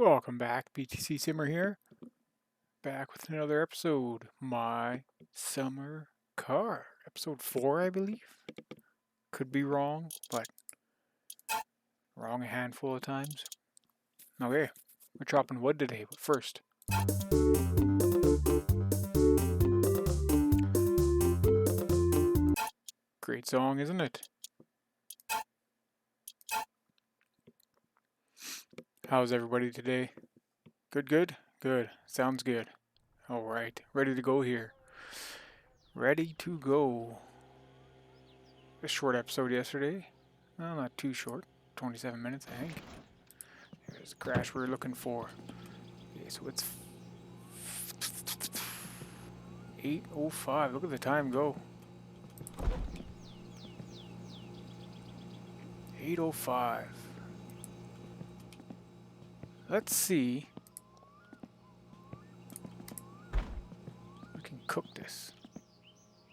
Welcome back, BTC Simmer here. Back with another episode. My summer car. Episode 4, I believe. Could be wrong, but wrong a handful of times. Okay, we're chopping wood today, but first. Great song, isn't it? How's everybody today? Good? Good. Sounds good. Alright, ready to go here. Ready to go. A short episode yesterday. Well, not too short. 27 minutes, I think. There's the crash we were looking for. Okay, so it's 8:05. Look at the time go. 8:05. Let's see. We can cook this.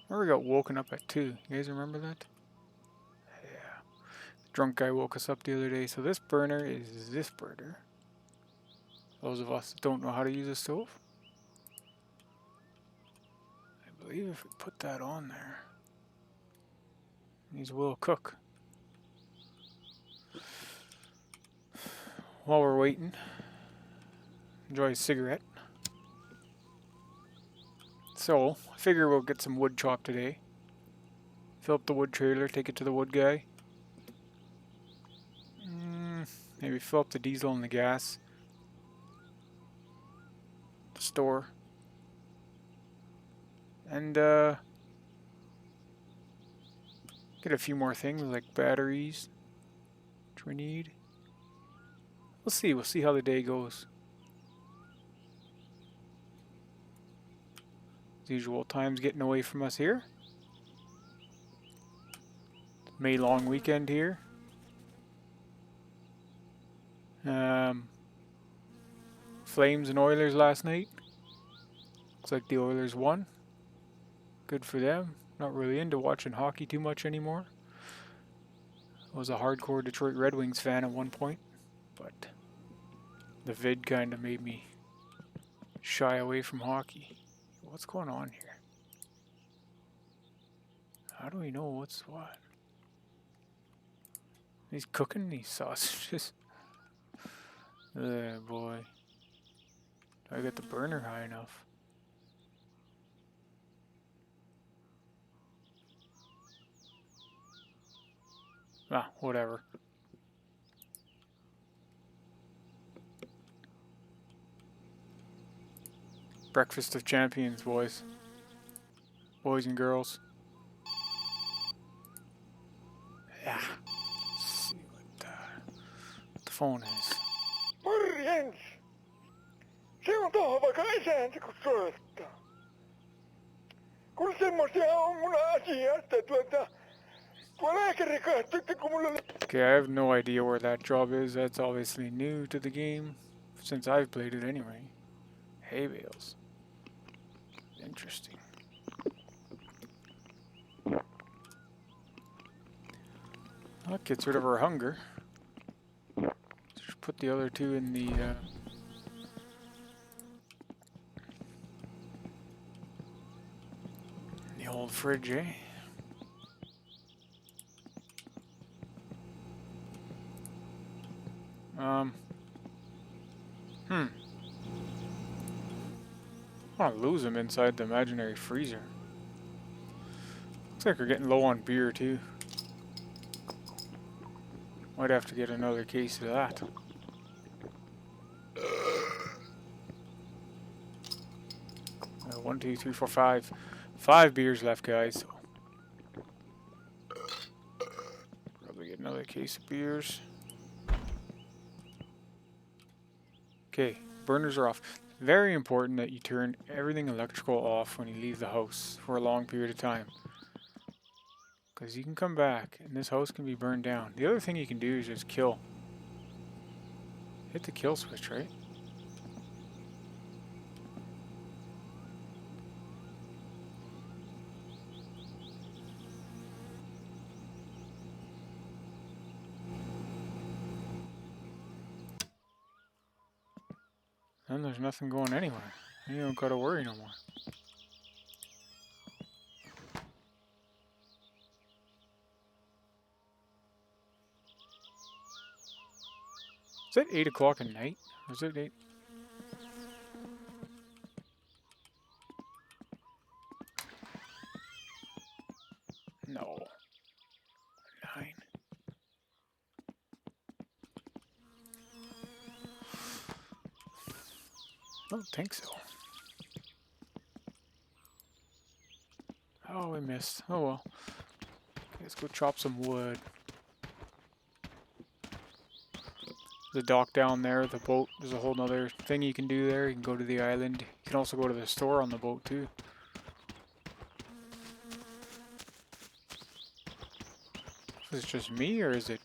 Remember we got woken up at 2. You guys remember that? Yeah. The drunk guy woke us up the other day. So this burner is this burner. Those of us that don't know how to use a stove. I believe if we put that on there, these will cook. While we're waiting, enjoy a cigarette. So, I figure we'll get some wood chopped today. Fill up the wood trailer, take it to the wood guy. Maybe fill up the diesel and the gas. The store. And, get a few more things like batteries, which we need. We'll see how the day goes. As usual, time's getting away from us here. May long weekend here. Flames and Oilers last night. Looks like the Oilers won. Good for them. Not really into watching hockey too much anymore. I was a hardcore Detroit Red Wings fan at one point, but the vid kind of made me shy away from hockey. What's going on here? How do we know what's what? He's cooking these sausages. Oh boy. Do I get the burner high enough? Ah, whatever. Breakfast of champions, boys. Boys and girls. Yeah. Let's see what the phone is. Morjens! Se on tohon vaikka isäntä kun soittaa. Kun semmosia on mun asiasta tuo lääkäri kahtoi, kun mulla oli... Okay, I have no idea where that job is. That's obviously new to the game, since I've played it anyway. Hay bales. Interesting. That gets rid of our hunger. Just put the other two in the old fridge, eh? I want to lose them inside the imaginary freezer. Looks like we're getting low on beer too. Might have to get another case of that. One, two, three, four, five. 5 beers left, guys. Probably get another case of beers. Okay, burners are off. Very important that you turn everything electrical off when you leave the house for a long period of time. Because you can come back and this house can be burned down. The other thing you can do is just kill. Hit the kill switch, right? Then there's nothing going anywhere. You don't gotta worry no more. Is it 8 o'clock at night? Or is it 8? No. 9. I don't think so. Oh, we missed. Oh well. Let's go chop some wood. The dock down there, the boat, there's a whole nother thing you can do there. You can go to the island. You can also go to the store on the boat too. Is it just me, or is it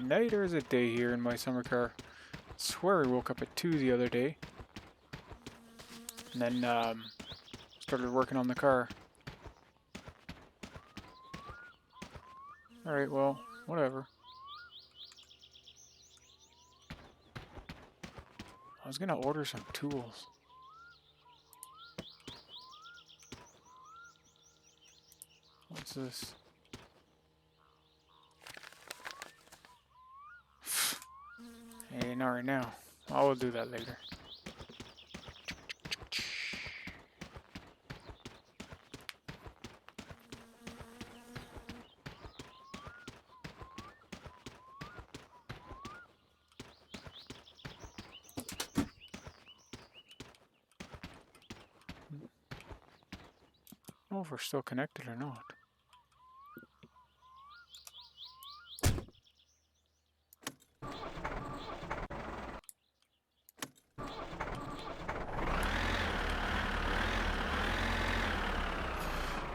night or is it day here in my summer car? I swear I woke up at 2 the other day. And then started working on the car. Alright, well, whatever. I was gonna order some tools. What's this? Hey, not right now. I will do that later. I don't know if we're still connected or not.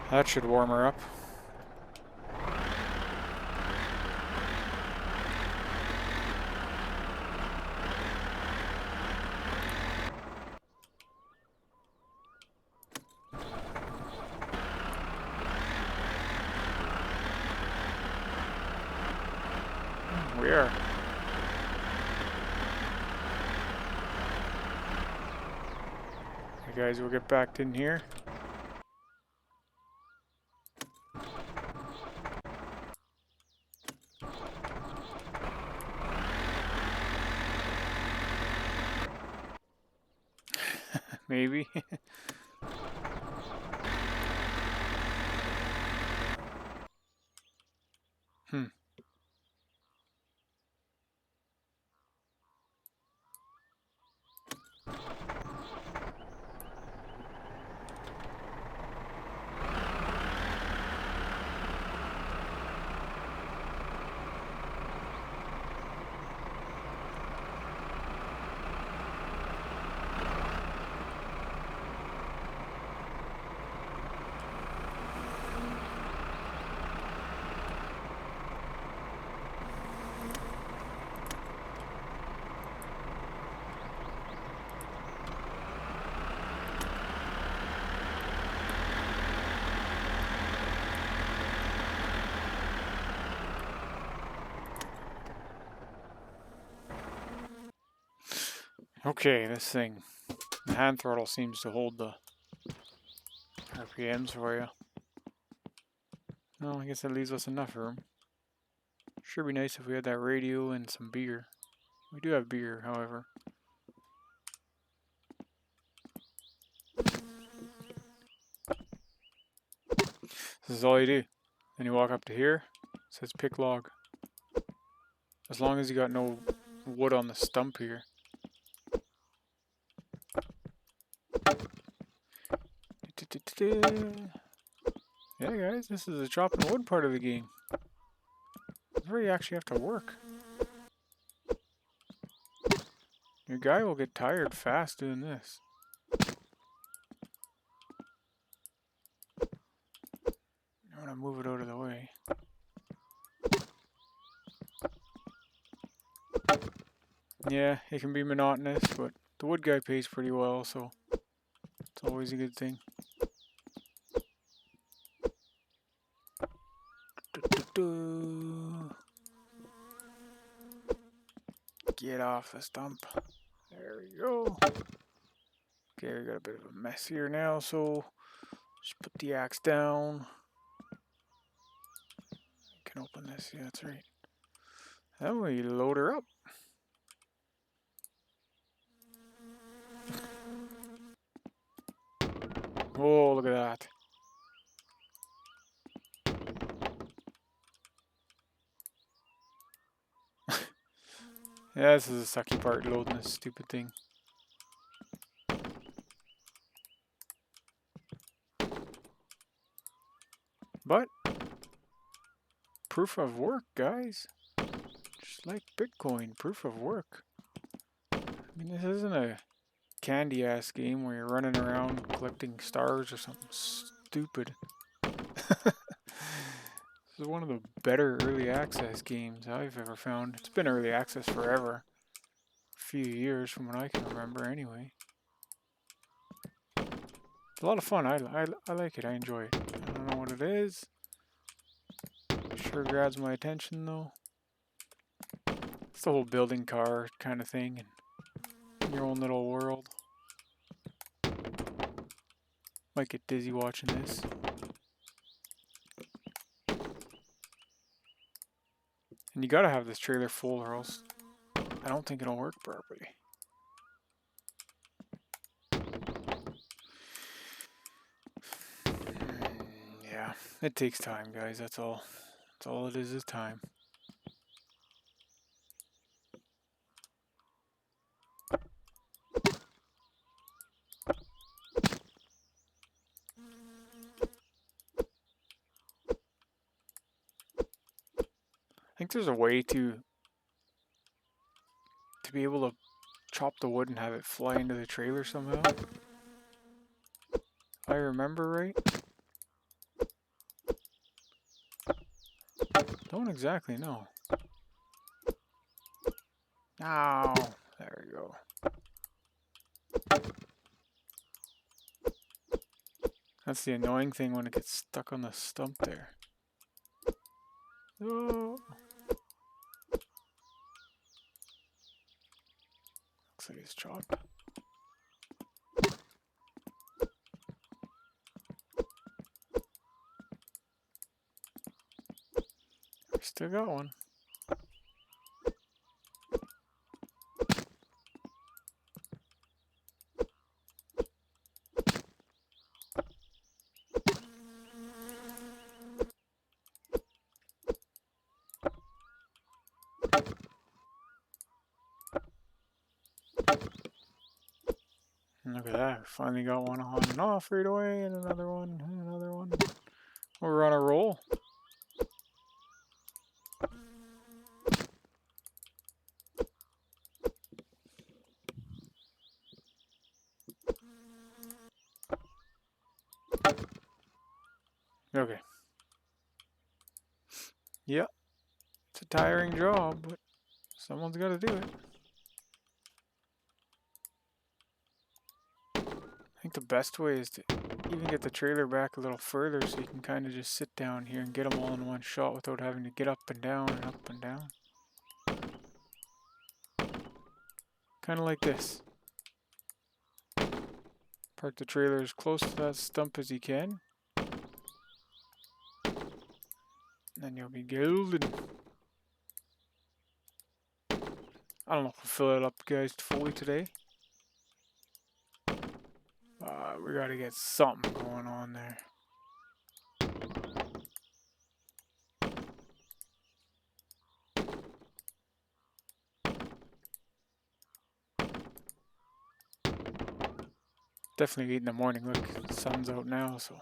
That should warm her up. We are. Okay, guys, we'll get back in here. Maybe. Hmm. Okay, this thing. The hand throttle seems to hold the RPMs for you. No, I guess that leaves us enough room. Sure be nice if we had that radio and some beer. We do have beer, however. This is all you do. Then you walk up to here. It says pick log. As long as you got no wood on the stump here. Yeah, guys, this is the chopping wood part of the game. This is where you actually have to work. Your guy will get tired fast doing this. I want to move it out of the way. Yeah, it can be monotonous, but the wood guy pays pretty well, so it's always a good thing. Get off the stump. There There we go. Okay, we got a bit of a mess here now, so just put the axe down. Can open this, yeah, that's right. Then we load her up. Oh, look at that. Yeah, this is the sucky part, loading this stupid thing. But, proof of work, guys. Just like Bitcoin, proof of work. I mean, this isn't a candy-ass game where you're running around collecting stars or something stupid. This is one of the better early access games I've ever found. It's been early access forever. A few years from what I can remember anyway. It's a lot of fun. I like it. I enjoy it. I don't know what it is. Sure grabs my attention though. It's the whole building car kind of thing and your own little world. Might get dizzy watching this. And you gotta have this trailer full or else I don't think it'll work properly. Yeah, it takes time, guys. That's all. That's all it is time. I think there's a way to be able to chop the wood and have it fly into the trailer somehow. If I remember right. Don't exactly know. Ow! There we go. That's the annoying thing when it gets stuck on the stump there. Oh! Looks like it's chopped. We still got one. Look at that, we finally got one on and off right away, and another one, and another one. We're on a roll. Okay. Yep. It's a tiring job, but someone's got to do it. I think the best way is to even get the trailer back a little further so you can kind of just sit down here and get them all in one shot without having to get up and down and up and down. Kind of like this. Park the trailer as close to that stump as you can. And then you'll be golden. I don't know if we'll fill it up, guys, fully today. We gotta get something going on there. Definitely 8 in the morning. Look, the sun's out now, so.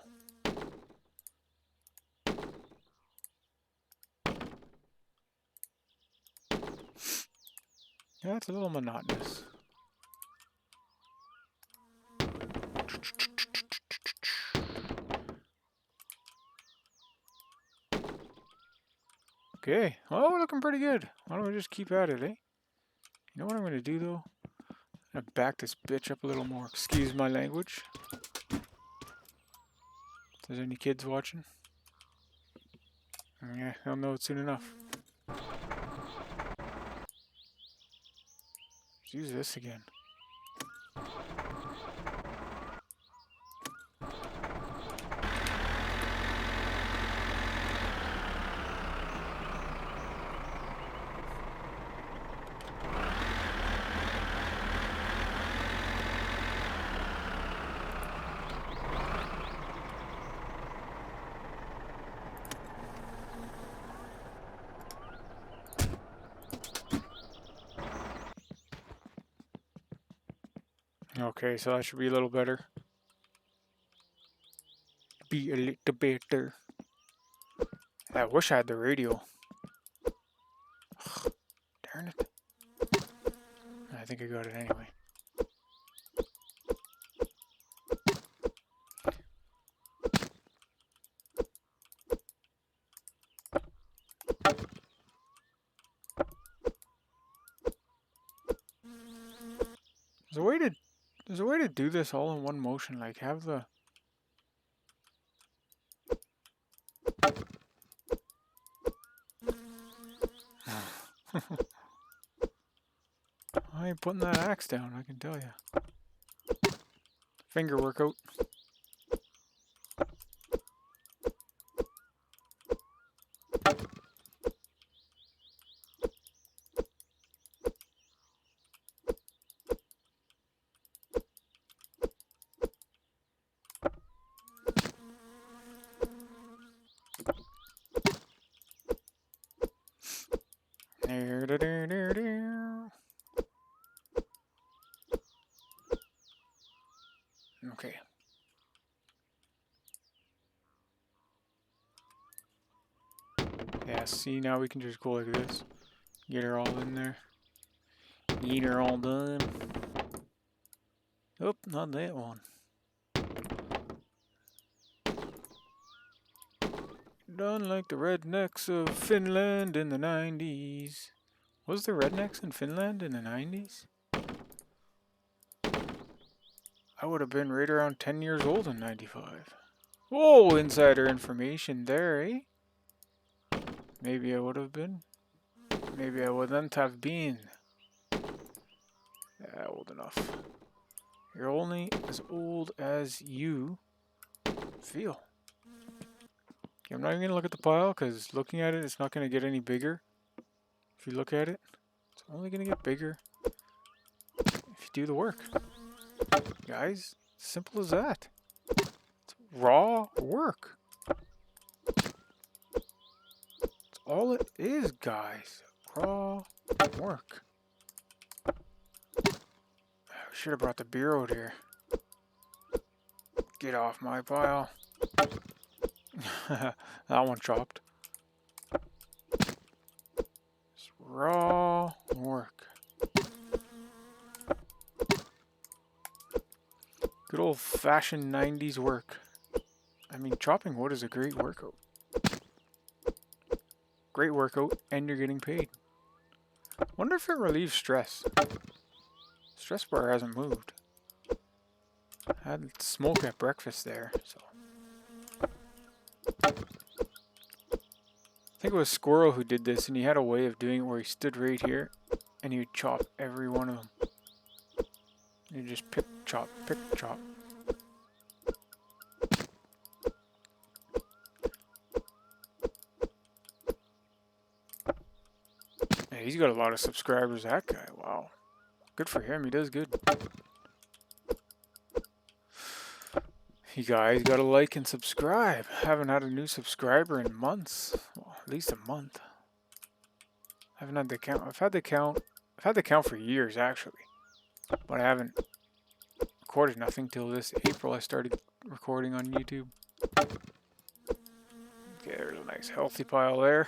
Yeah, it's a little monotonous. Okay, well, we're looking pretty good. Why don't we just keep at it, eh? You know what I'm gonna do though? I'm gonna back this bitch up a little more. Excuse my language. If there's any kids watching. Yeah, they'll know it soon enough. Let's use this again. Okay, so that should be a little better. Be a little better. I wish I had the radio. Darn it. I think I got it anyway. There's a way to do this all in one motion, like have the I ain't putting that axe down, I can tell you. Finger workout. Okay. Yeah, see, now we can just go like this. Get her all in there. Get her all done. Oop, not that one. Done like the rednecks of Finland in the 90s. Was there rednecks in Finland in the 90s? I would have been right around 10 years old in 95. Oh, insider information there, eh? Maybe I would have been. Maybe I wouldn't have been. Old enough. You're only as old as you feel. Okay, I'm not even going to look at the pile because looking at it, it's not going to get any bigger. If you look at it, it's only going to get bigger if you do the work. Guys, simple as that. It's raw work. That's all it is, guys. Raw work. I should have brought the beer out here. Get off my pile. That one chopped. It's raw work. Good old-fashioned 90s work. I mean, chopping wood is a great workout. Great workout, and you're getting paid. Wonder if it relieves stress. Stress bar hasn't moved. I had smoke at breakfast there, so. I think it was Squirrel who did this, and he had a way of doing it where he stood right here, and he would chop every one of them. And you just pick, chop, pick, chop. Yeah, he's got a lot of subscribers, that guy. Wow. Good for him, he does good. You guys gotta like and subscribe. Haven't had a new subscriber in months. Well, at least a month. I haven't had the count. I've had the count for years actually. But I haven't recorded nothing till this April. I started recording on YouTube. Okay, there's a nice healthy pile there.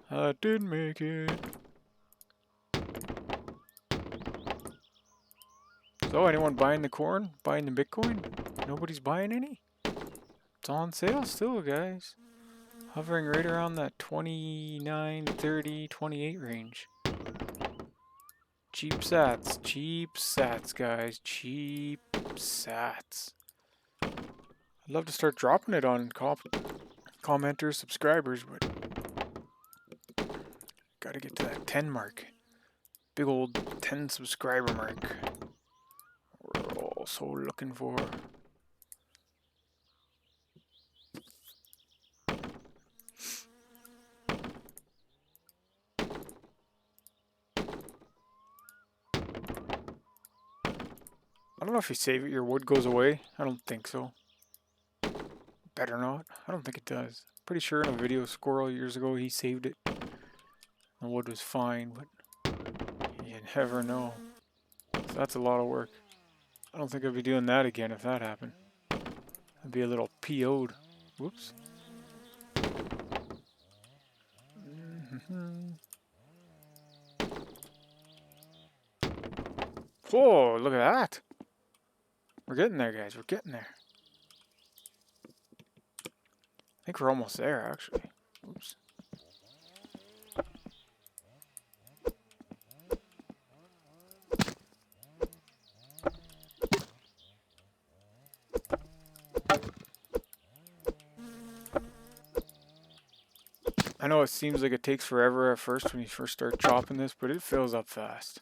I did make it. So, anyone buying the corn? Buying the Bitcoin? Nobody's buying any? It's on sale still, guys. Hovering right around that 29, 30, 28 range. Cheap sats, guys. Cheap sats. I'd love to start dropping it on commenters, subscribers, but gotta get to that 10 mark. Big old 10 subscriber mark. We're also looking for. I don't know if you save it, your wood goes away. I don't think so. Better not. I don't think it does. Pretty sure in a video Squirrel years ago he saved it. The wood was fine, but you never know. So that's a lot of work. I don't think I'd be doing that again if that happened. I'd be a little PO'd. Whoops. Whoa, look at that. We're getting there, guys. We're getting there. I think we're almost there, actually. Oops. I know it seems like it takes forever at first when you first start chopping this, but it fills up fast.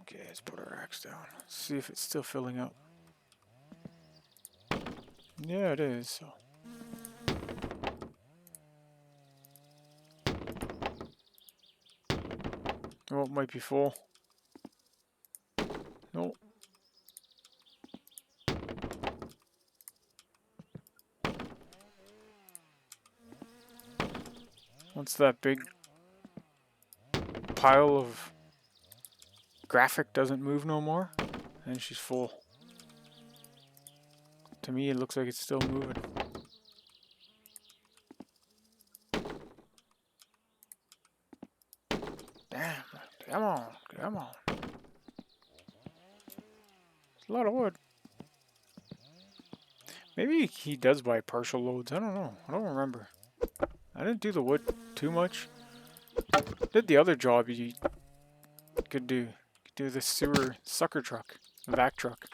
Okay, let's put our axe down. See if it's still filling up. Yeah, it is. So. Oh, it might be full. Nope. Once that big pile of graphic doesn't move no more, then she's full. To me, it looks like it's still moving. Damn, come on, come on. It's a lot of wood. Maybe he does buy partial loads. I don't know. I don't remember. I didn't do the wood too much. Did the other job you could do. You could do the sewer sucker truck, the vac truck.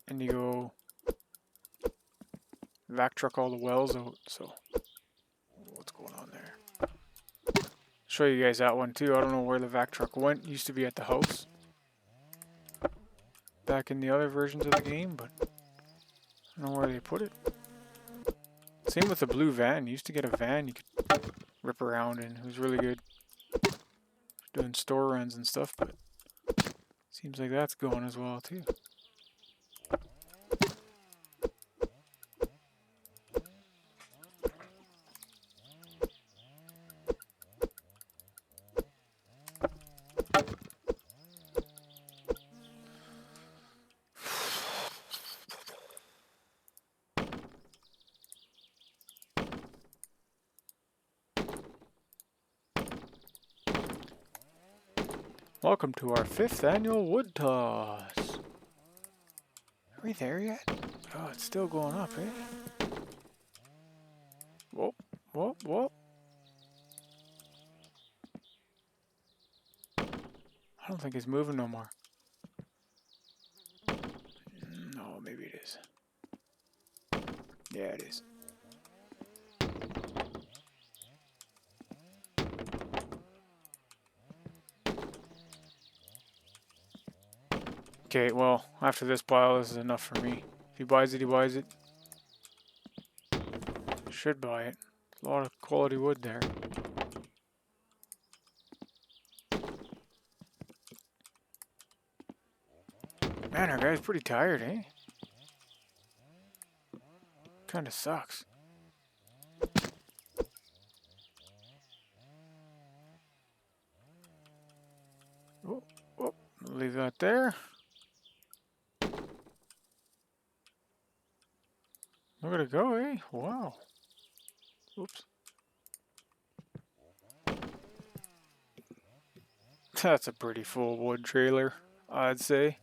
And you go vac truck all the wells out. So, what's going on there? Show you guys that one too. I don't know where the vac truck went. It used to be at the house back in the other versions of the game, but I don't know where they put it. Same with the blue van. You used to get a van you could rip around in. It was really good. Doing store runs and stuff, but seems like that's going as well too. Welcome to our 5th annual wood toss. Are we there yet? Oh, it's still going up, eh? Whoa, whoa, whoa. I don't think it's moving no more. No, maybe it is. Yeah, it is. Okay, well, after this pile, this is enough for me. If he buys it, he buys it. Should buy it. A lot of quality wood there. Man, our guy's pretty tired, eh? Kinda sucks. Oh, oh, leave that there. Look at it go, eh? Wow. Oops. That's a pretty full wood trailer, I'd say.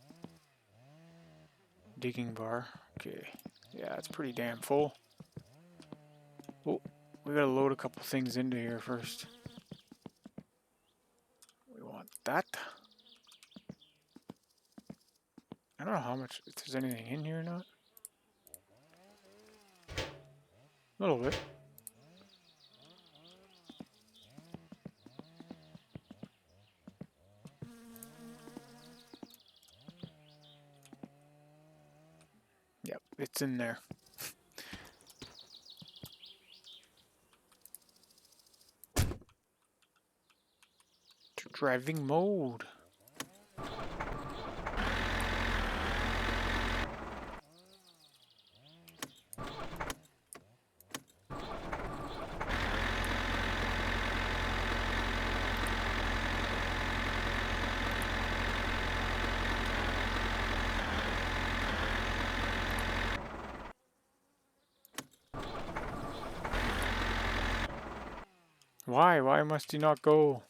Digging bar. Okay. Yeah, it's pretty damn full. Oh, we gotta load a couple things into here first. We want that. I don't know how much, if there's anything in here or not. A little bit. Yep, it's in there. Driving mode. Why? Why must he not go?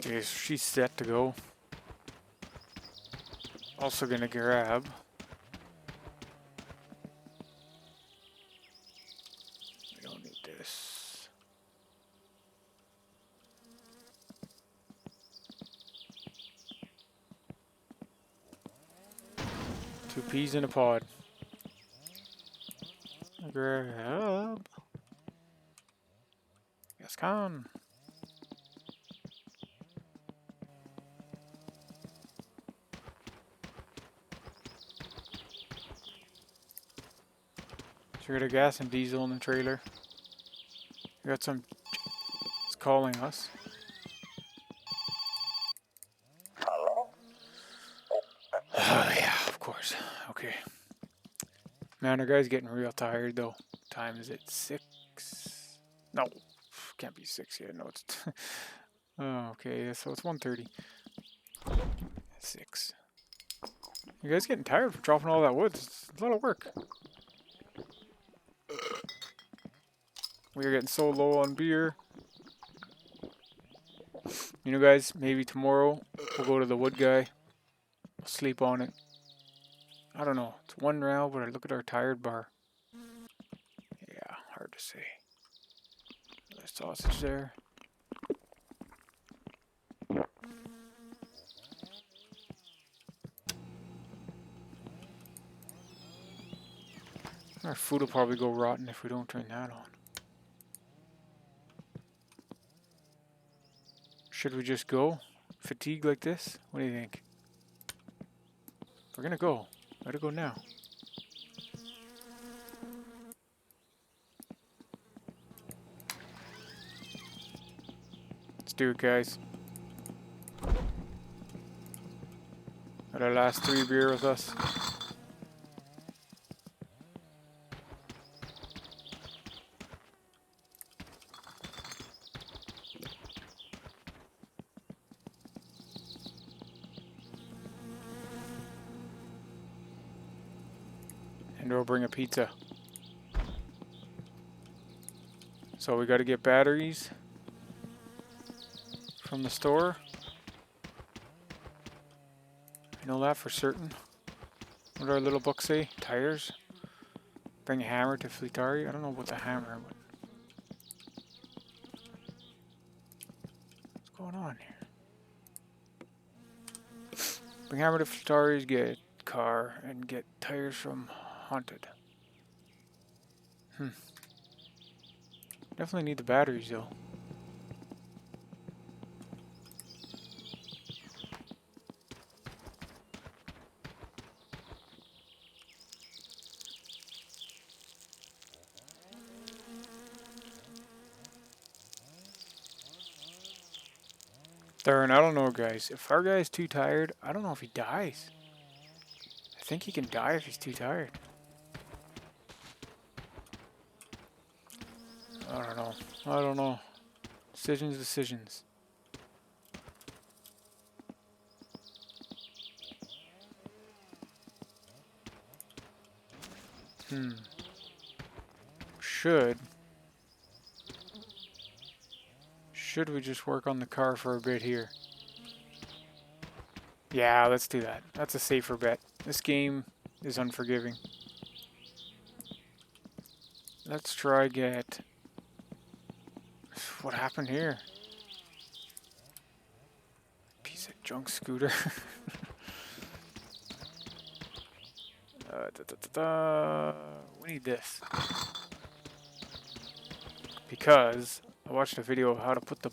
Okay, so she's set to go. Also gonna grab. We don't need this. Two peas in a pod. Grab. Yes, can. So we got a gas and diesel in the trailer. We got some. It's calling us. Hello? Oh yeah, of course. Okay. Man, our guy's getting real tired though. Time is it 6? No, can't be 6 yet. No, it's. Oh, okay, so it's 1:30. 6. You guys getting tired from chopping all that wood? It's a lot of work. We are getting so low on beer. You know, guys, maybe tomorrow we'll go to the wood guy. We'll sleep on it. I don't know. It's 1 round, but I look at our tired bar. Yeah, hard to say. There's sausage there. Our food will probably go rotten if we don't turn that on. Should we just go? Fatigue like this? What do you think? We're gonna go. Gotta go now. Let's do it, guys. Got our last 3 beer with us. And we'll bring a pizza. So we gotta get batteries from the store. I know that for certain. What did our little book say? Tires? Bring a hammer to Fleetari? I don't know about the hammer, but what's going on here? Bring hammer to Fleetari's, get car, and get tires from Haunted. Definitely need the batteries though. Darn, I don't know, guys. If our guy's too tired, I don't know if he dies. I think he can die if he's too tired. I don't know. I don't know. Decisions. should we just work on the car for a bit here? Yeah, let's do that. That's a safer bet. This game is unforgiving. Let's try get... What happened here? Piece of junk scooter. We need this. Because I watched a video of how to put the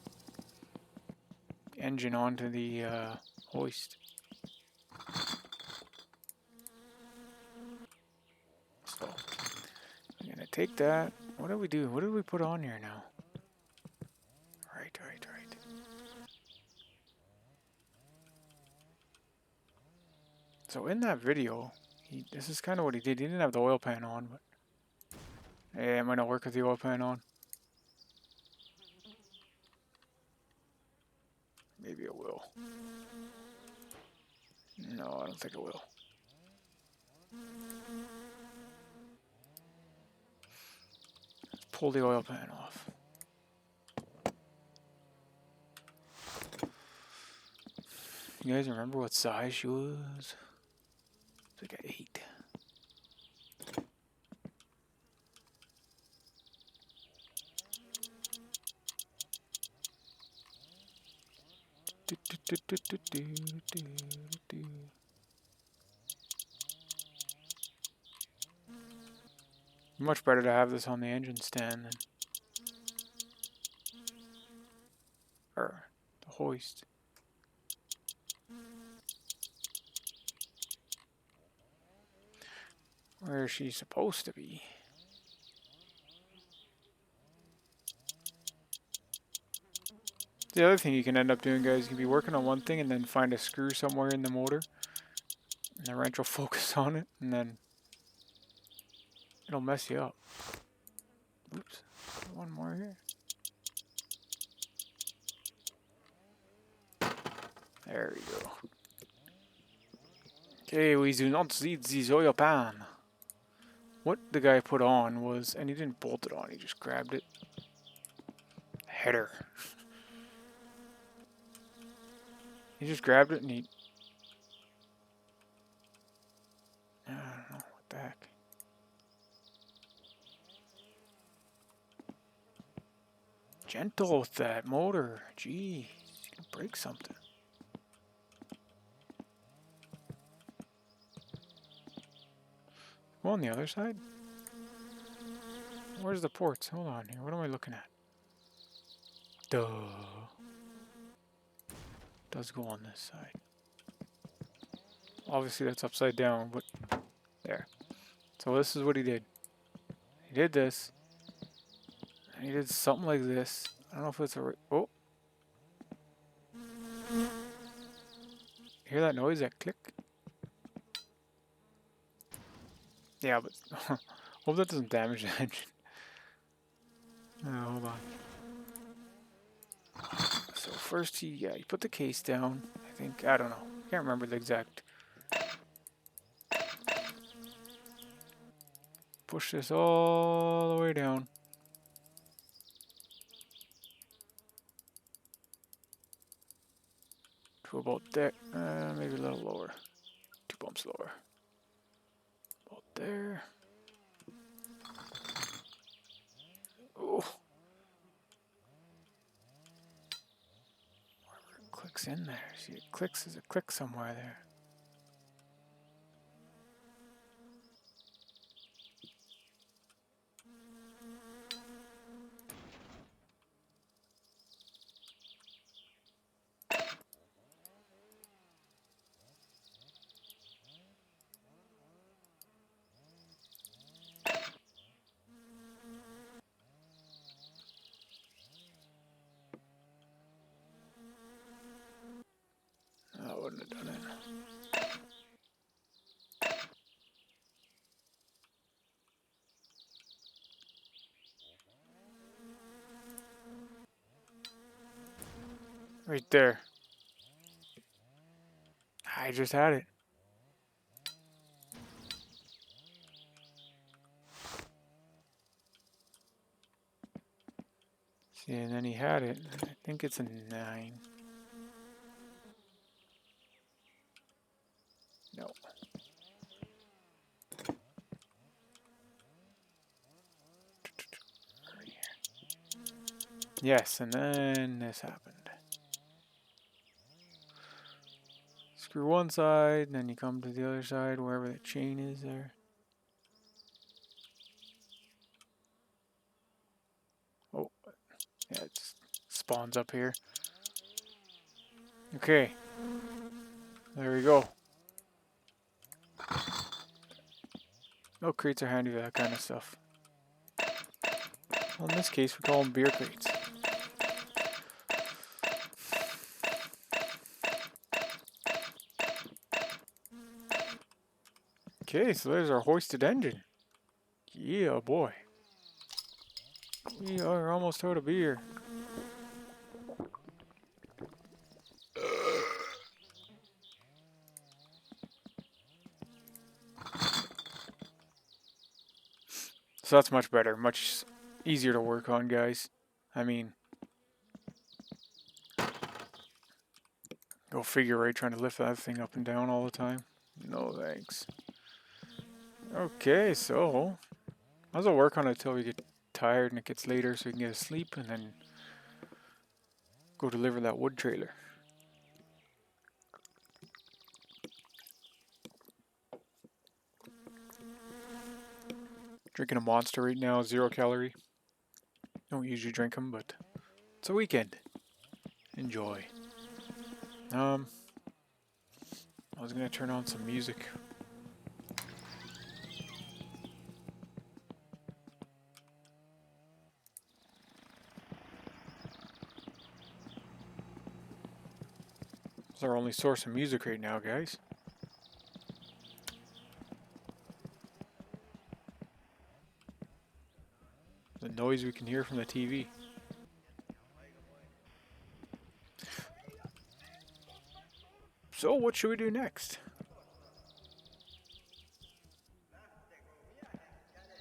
engine onto the hoist. So I'm gonna take that. What did we do? What did we put on here now? Right. So in that video, this is kind of what he did. He didn't have the oil pan on, but it might not work with the oil pan on. Maybe it will. No, I don't think it will. Let's pull the oil pan off. You guys remember what size she was? It's like an 8. Much better to have this on the engine stand than or the hoist. Where is she supposed to be? The other thing you can end up doing, guys, you can be working on one thing and then find a screw somewhere in the motor, and the wrench will focus on it, and then it'll mess you up. Oops, one more here. There we go. Okay, we do not see the oil pan. What the guy put on was, and he didn't bolt it on, he just grabbed it. Header. He just grabbed it and he... I don't know, what the heck. Gentle with that motor. Gee, it's gonna break something. Go on the other side. Where's the ports? Hold on here. What am I looking at? Duh. Does go on this side. Obviously that's upside down, but there. So this is what he did. He did this. And he did something like this. I don't know if it's a... Oh. Hear that noise? That click? Yeah, but... hope that doesn't damage the engine. Hold on. So first he put the case down. I think, I don't know. Can't remember the exact... Push this all the way down. To about there. Maybe a little lower. 2 bumps lower. About there. Oh. Wherever it clicks in there. See, it clicks, there's a click somewhere there. I wouldn't have done it. Right there. I just had it. Yeah, and then he had it. I think it's a 9. No. Yes, and then this happened. Screw one side, and then you come to the other side, wherever the chain is there. Oh, yeah, it spawns up here. Okay, there we go. Oh, crates are handy for that kind of stuff. Well, in this case, we call them beer crates. Okay, so there's our hoisted engine. Yeah, boy. We are almost out of beer. So that's much better, much easier to work on, guys. I mean, go figure, right? Trying to lift that thing up and down all the time. No thanks. Okay, so might as well work on it until we get tired and it gets later so we can get to sleep and then go deliver that wood trailer. Drinking a Monster right now, 0 calorie. Don't usually drink them, but it's a weekend. Enjoy. I was gonna turn on some music. It's our only source of music right now, guys. The noise we can hear from the TV. So what should we do next?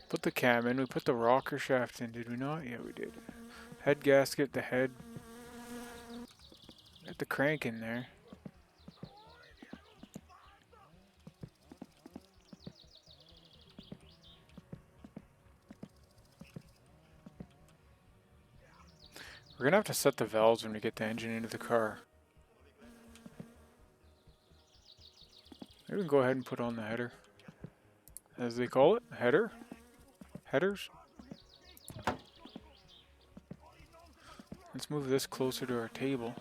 Put the cam in. We put the rocker shaft in, did we not? Yeah, we did. Head gasket, the head. Got the crank in there. We're gonna have to set the valves when we get the engine into the car. Maybe we can go ahead and put on the header. As they call it, header? Headers? Let's move this closer to our table.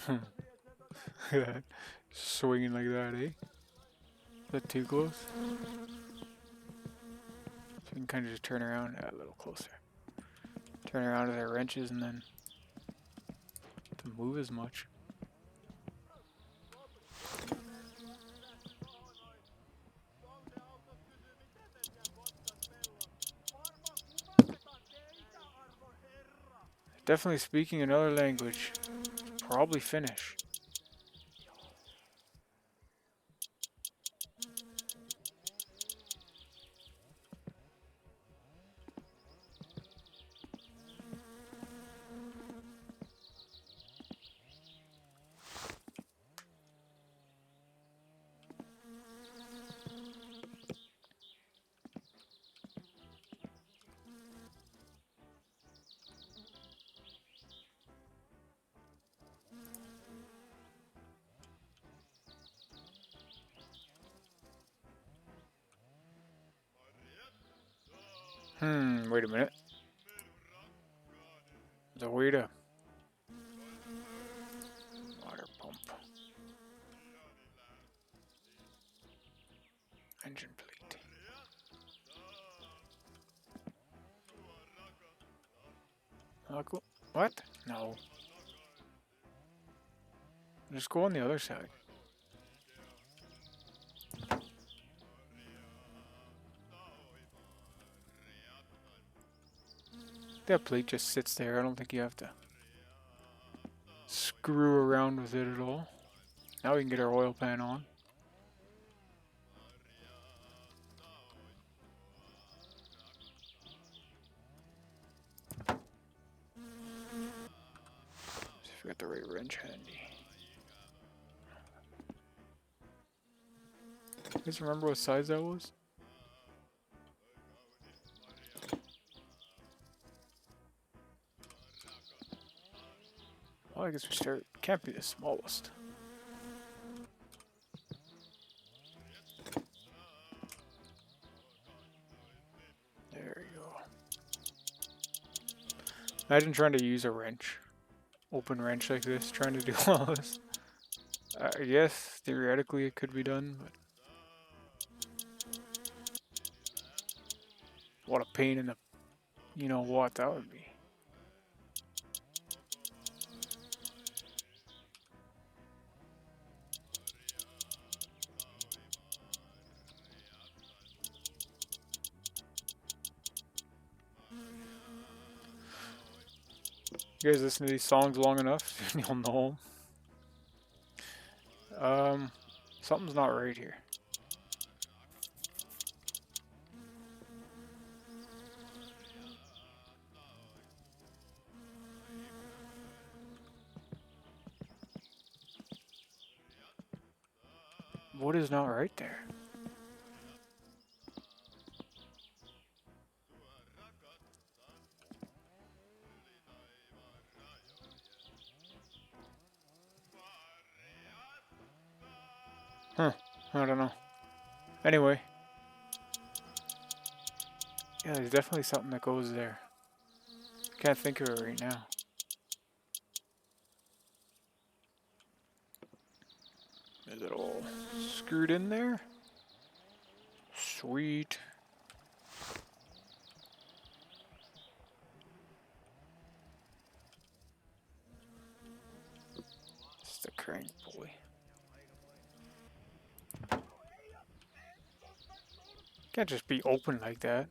Look at that. Swinging like that, eh? Is that too close? So we can kind of just turn around a little closer. Turn around with our wrenches and then to move as much. Definitely speaking another language. Probably Finnish. Wait a minute. There's a way to... Water pump. Engine plate. What? No. Just go on the other side. That plate just sits there. I don't think you have to screw around with it at all. Now we can get our oil pan on. got the right wrench handy. You guys remember what size that was? Well, I guess we start. Can't be the smallest. There you go. Imagine trying to use a wrench. Open wrench like this, trying to do all this. I guess theoretically it could be done, but what a pain in the you know what that would be. You guys listen to these songs long enough, you'll know them. Something's not right here. What is not right there? Huh, I don't know. Anyway. Yeah, there's definitely something that goes there. Can't think of it right now. Is it all screwed in there? Sweet. It's the crank pulley. Can't just be open like that.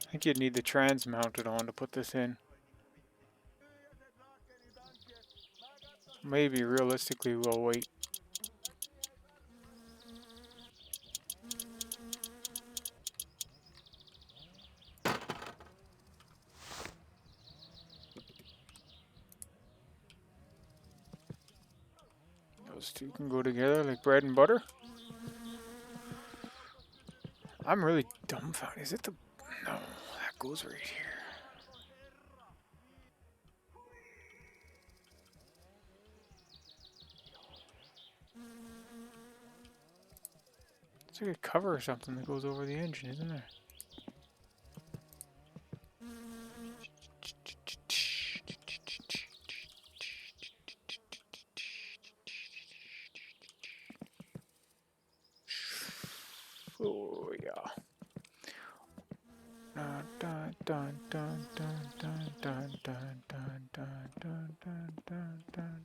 I think you'd need the trans mounted on to put this in. Maybe realistically we'll wait. Those two can go together like bread and butter. I'm really dumbfounded. Is it the... No, that goes right here. It's like a cover or something that goes over the engine, isn't there? Oh yeah. Dun dun dun dun dun dun dun dun dun dun dun dun dun.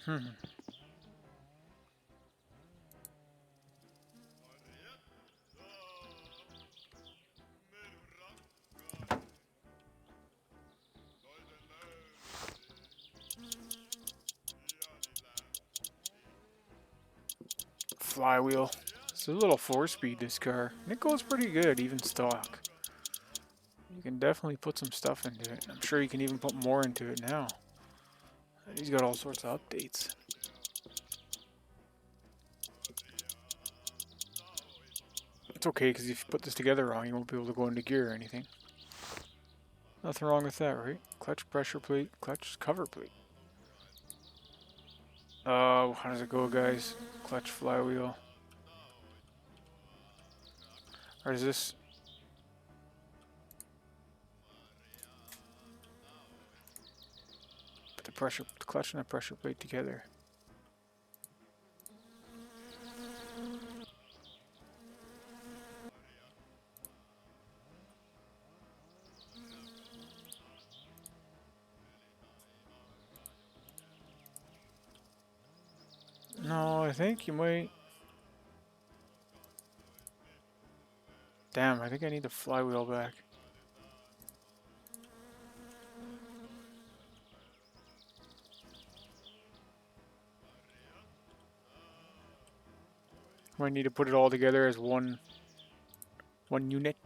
Hmm. Flywheel. It's a little 4-speed this car. And it goes pretty good, even stock. You can definitely put some stuff into it. I'm sure you can even put more into it now. He's got all sorts of updates. It's okay, because if you put this together wrong, you won't be able to go into gear or anything. Nothing wrong with that, right? Clutch pressure plate, clutch cover plate. How does it go, guys? Clutch flywheel. Or is this... But the the clutch and the pressure plate together. No, I think you might. Damn, I think I need the flywheel back. Might need to put it all together as one unit.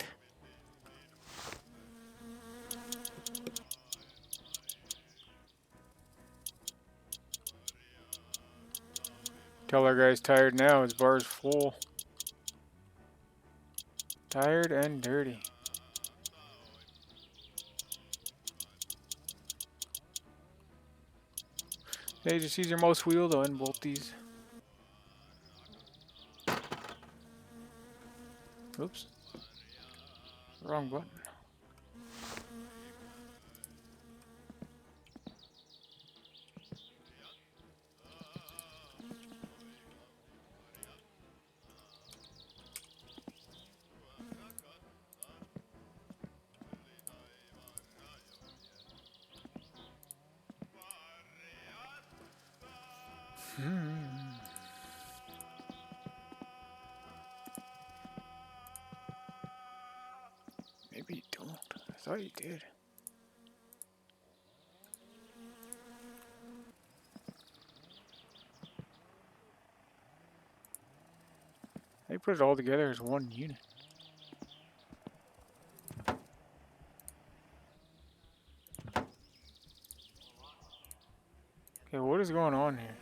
Tell our guy's tired now, his bar's full. Tired and dirty. Hey, just use your mouse wheel to unbolt these. Oops. Wrong button. Maybe you don't. I thought you did. They put it all together as one unit. Okay, what is going on here?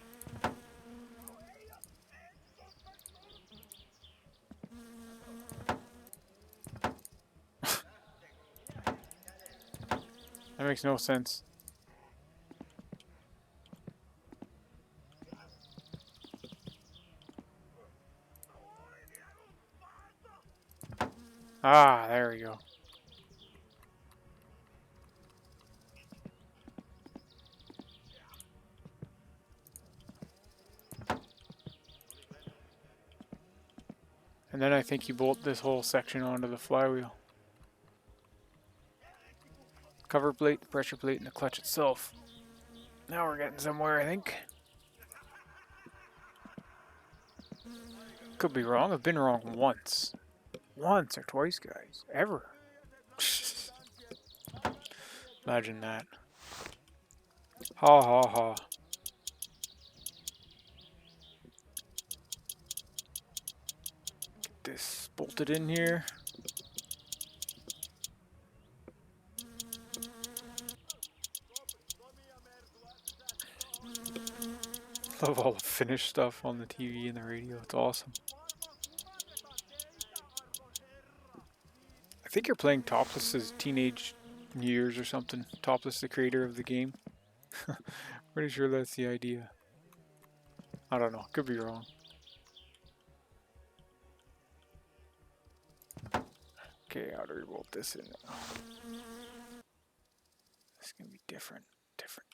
That makes no sense. Ah, there we go. And then I think you bolt this whole section onto the flywheel. Cover plate, the pressure plate, and the clutch itself. Now we're getting somewhere, I think. Could be wrong. I've been wrong once. Once or twice, guys. Ever. Imagine that. Ha ha ha. Get this bolted in here. Love all the finished stuff on the TV and the radio. It's awesome. I think you're playing Topless's teenage years or something. Topless, the creator of the game. Pretty sure that's the idea. I don't know. Could be wrong. Okay, how do we bolt this in now? This is gonna be different. Different.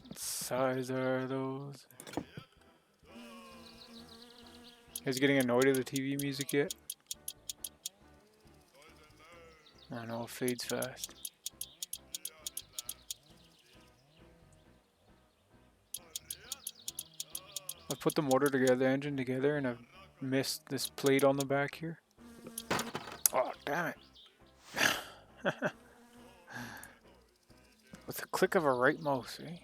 What size are those? You guys getting annoyed at the TV music yet? I know it fades fast. I put the motor together, the engine together, and I've missed this plate on the back here. Oh, damn it. With the click of a right mouse, eh?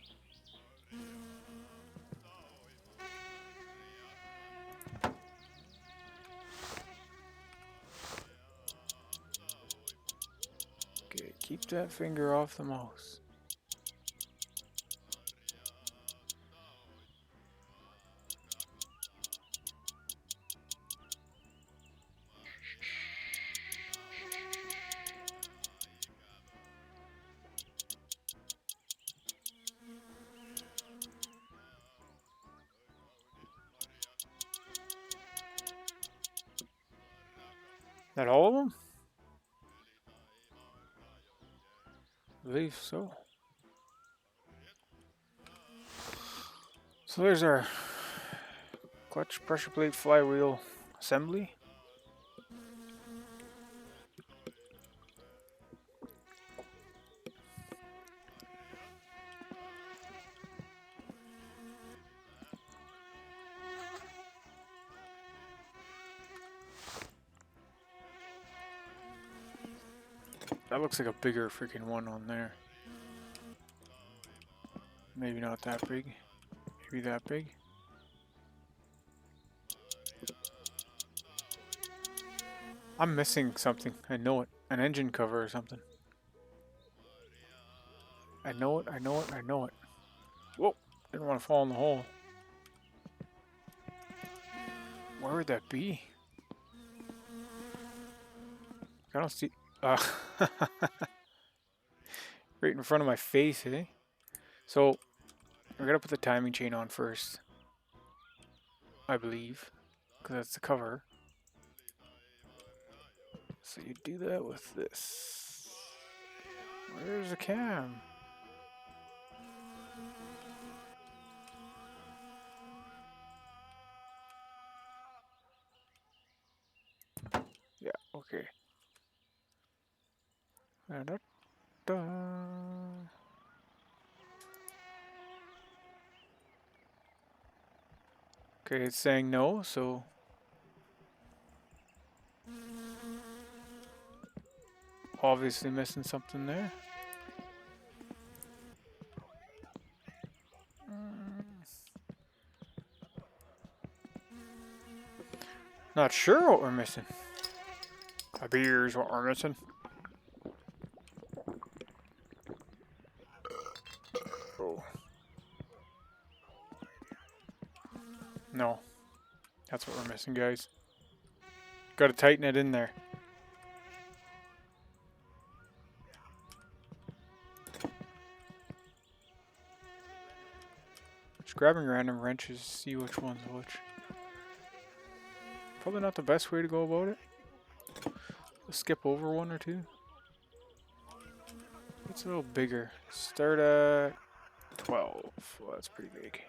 Okay, keep that finger off the mouse. That all of them? I believe so. So there's our clutch pressure plate flywheel assembly. That looks like a bigger freaking one on there. Maybe not that big. Maybe that big. I'm missing something. I know it. An engine cover or something. I know it. I know it. I know it. Whoa. Didn't want to fall in the hole. Where would that be? I don't see... right in front of my face, eh? So, we're gonna put the timing chain on first. I believe. Because that's the cover. So you do that with this. Where's the cam? Yeah, okay. Da-da-da. Okay, it's saying no, so... Obviously missing something there. Not sure what we're missing. A beer's what we're missing. Oh. No. That's what we're missing, guys. Gotta tighten it in there. Just grabbing random wrenches to see which one's which. Probably not the best way to go about it. Let's skip over one or two. It's a little bigger. Start at 12. Well, that's pretty big.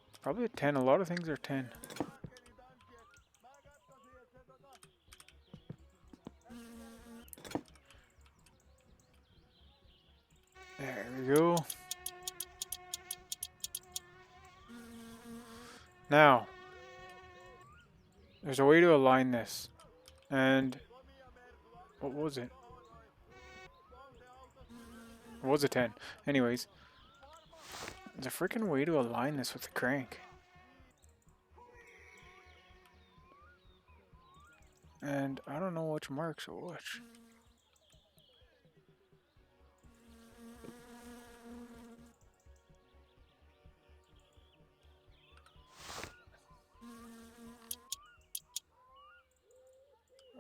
It's probably a 10. A lot of things are 10. There we go. Now, there's a way to align this. And what was it? It was a 10. Anyways, there's a freaking way to align this with the crank. And I don't know which marks are which.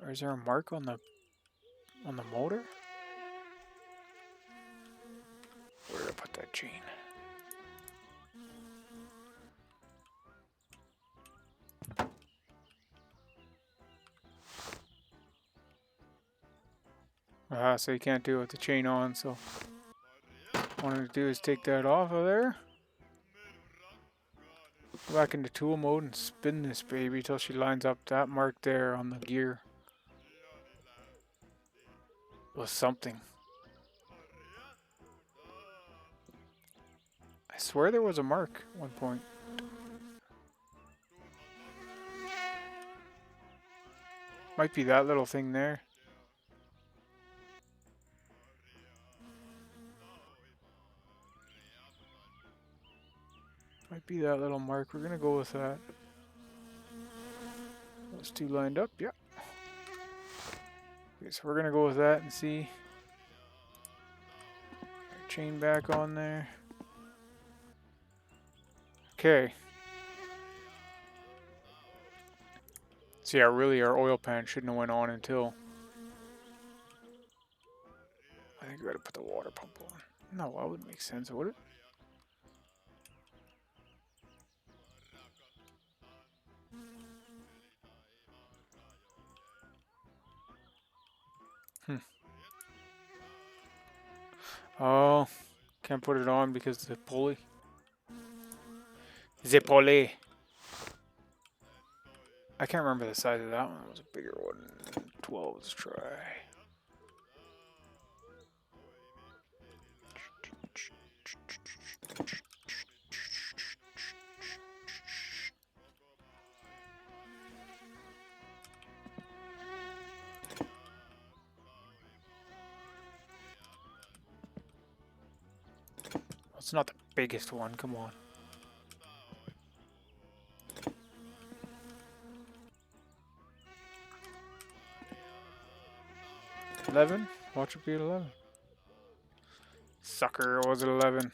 Or is there a mark on the motor? Where did I put that chain? So you can't do it with the chain on, so what I wanted to do is take that off of there. Go back into tool mode and spin this baby till she lines up that mark there on the gear with something. I swear there was a mark at one point. Might be that little thing there. Might be that little mark. We're gonna go with that. Those two lined up, yeah. Okay, so we're gonna go with that and see. Chain back on there. Okay. So yeah, really our oil pan shouldn't have went on until... I think we gotta put the water pump on. No, that wouldn't make sense, would it? Oh, can't put it on because of the pulley. The pulley. I can't remember the size of that one. It was a bigger one. 12, let's try. It's not the biggest one, come on. $11? Watch it be at 11. Sucker, was it 11?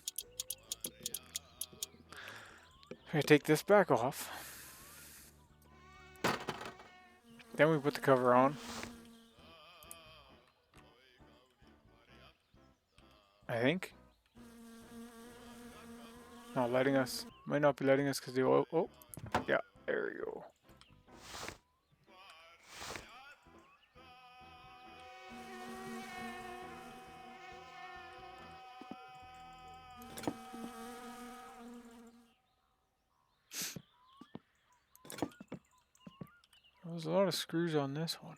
I take this back off. Then we put the cover on. I think. Not letting us. Might not be letting us because the oil. Oh, yeah, there you go. There's a lot of screws on this one.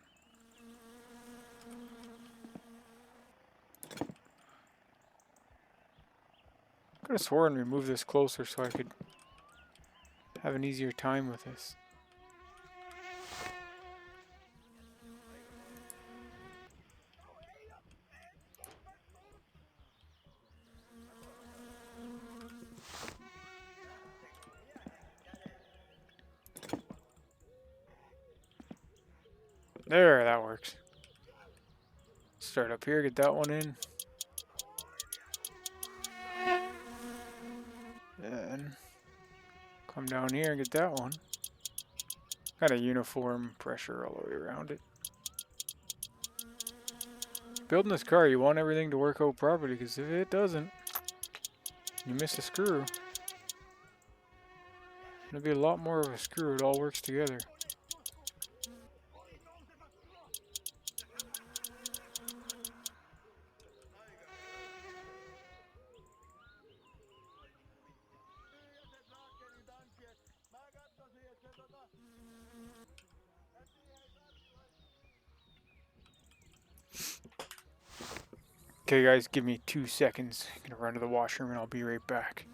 I could have sworn we moved this closer so I could have an easier time with this. There, that works. Start up here, get that one in. Then come down here and get that one. Got a uniform pressure all the way around it. Building this car, you want everything to work out properly, because if it doesn't, you miss a screw. It'll be a lot more of a screw. It all works together. Okay guys, give me 2 seconds. I'm gonna run to the washroom and I'll be right back.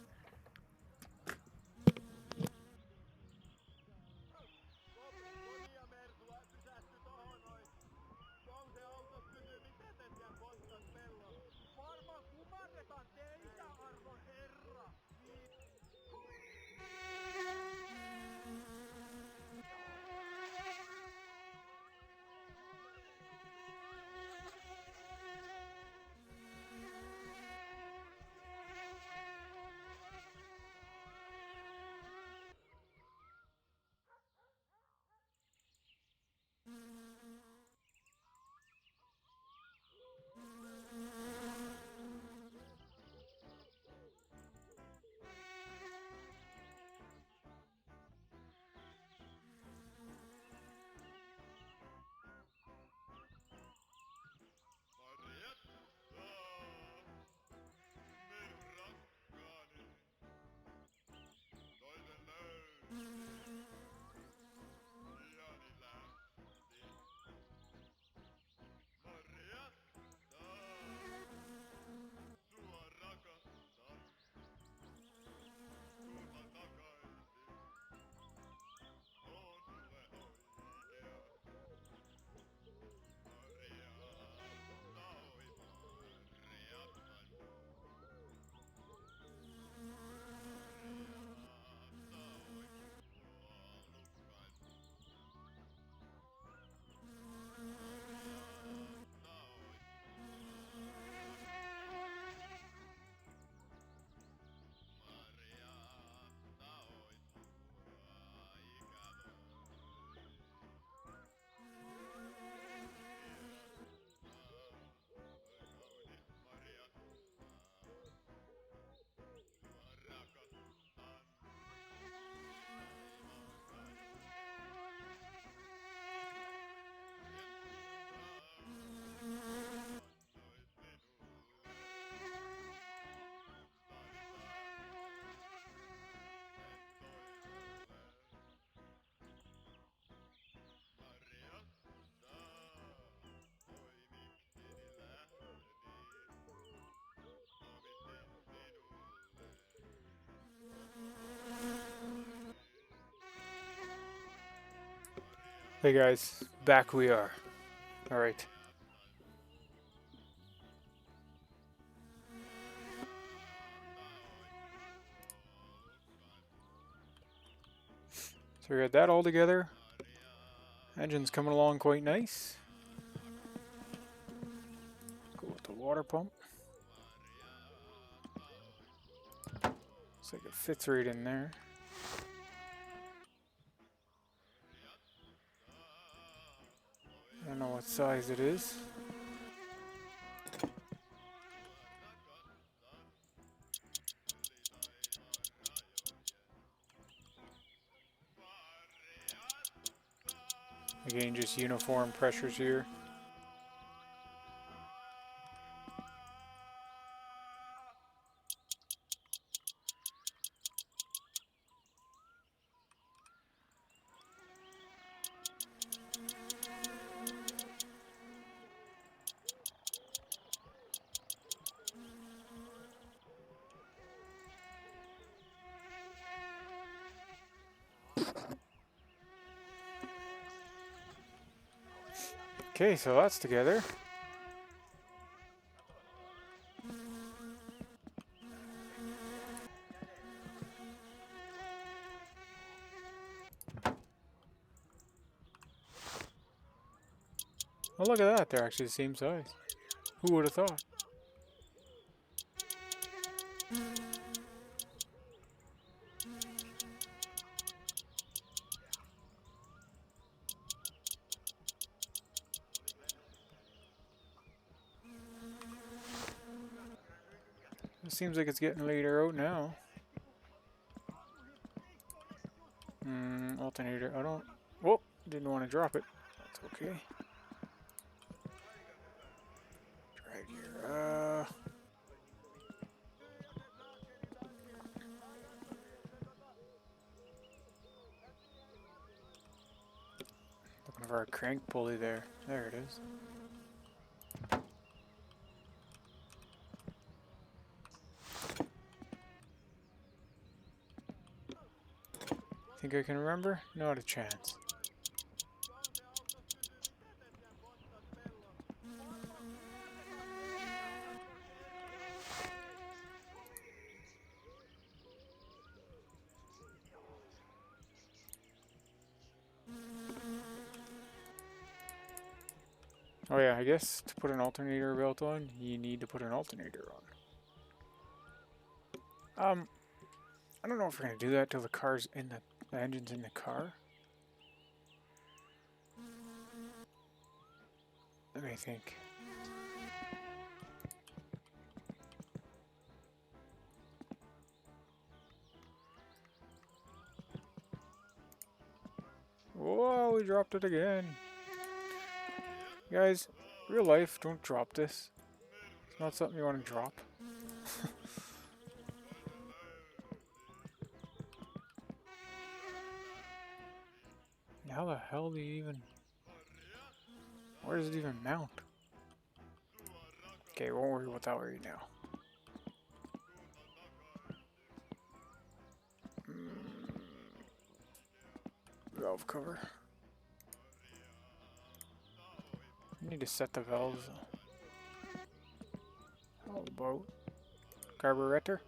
Hey guys, back we are. Alright. So we got that all together. Engine's coming along quite nice. Go with the water pump. Looks like it fits right in there. I don't know what size it is. Again, just uniform pressures here. Okay, so that's together. Oh, look at that. They're actually the same size. Who would have thought? It seems like it's getting later out now. Alternator. I don't... Whoop! Didn't want to drop it. That's okay. Right here. Looking for our crank pulley there. There it is. Think I can remember? Not a chance. Oh yeah, I guess to put an alternator belt on, you need to put an alternator on. I don't know if we're gonna do that till the car's in the engine's in the car. Let me think. Whoa, we dropped it again. Guys, real life, don't drop this. It's not something you want to drop. How the hell do you even... Where does it even mount? Okay, won't worry about that right now. Valve cover. I need to set the valves. How about carburetor?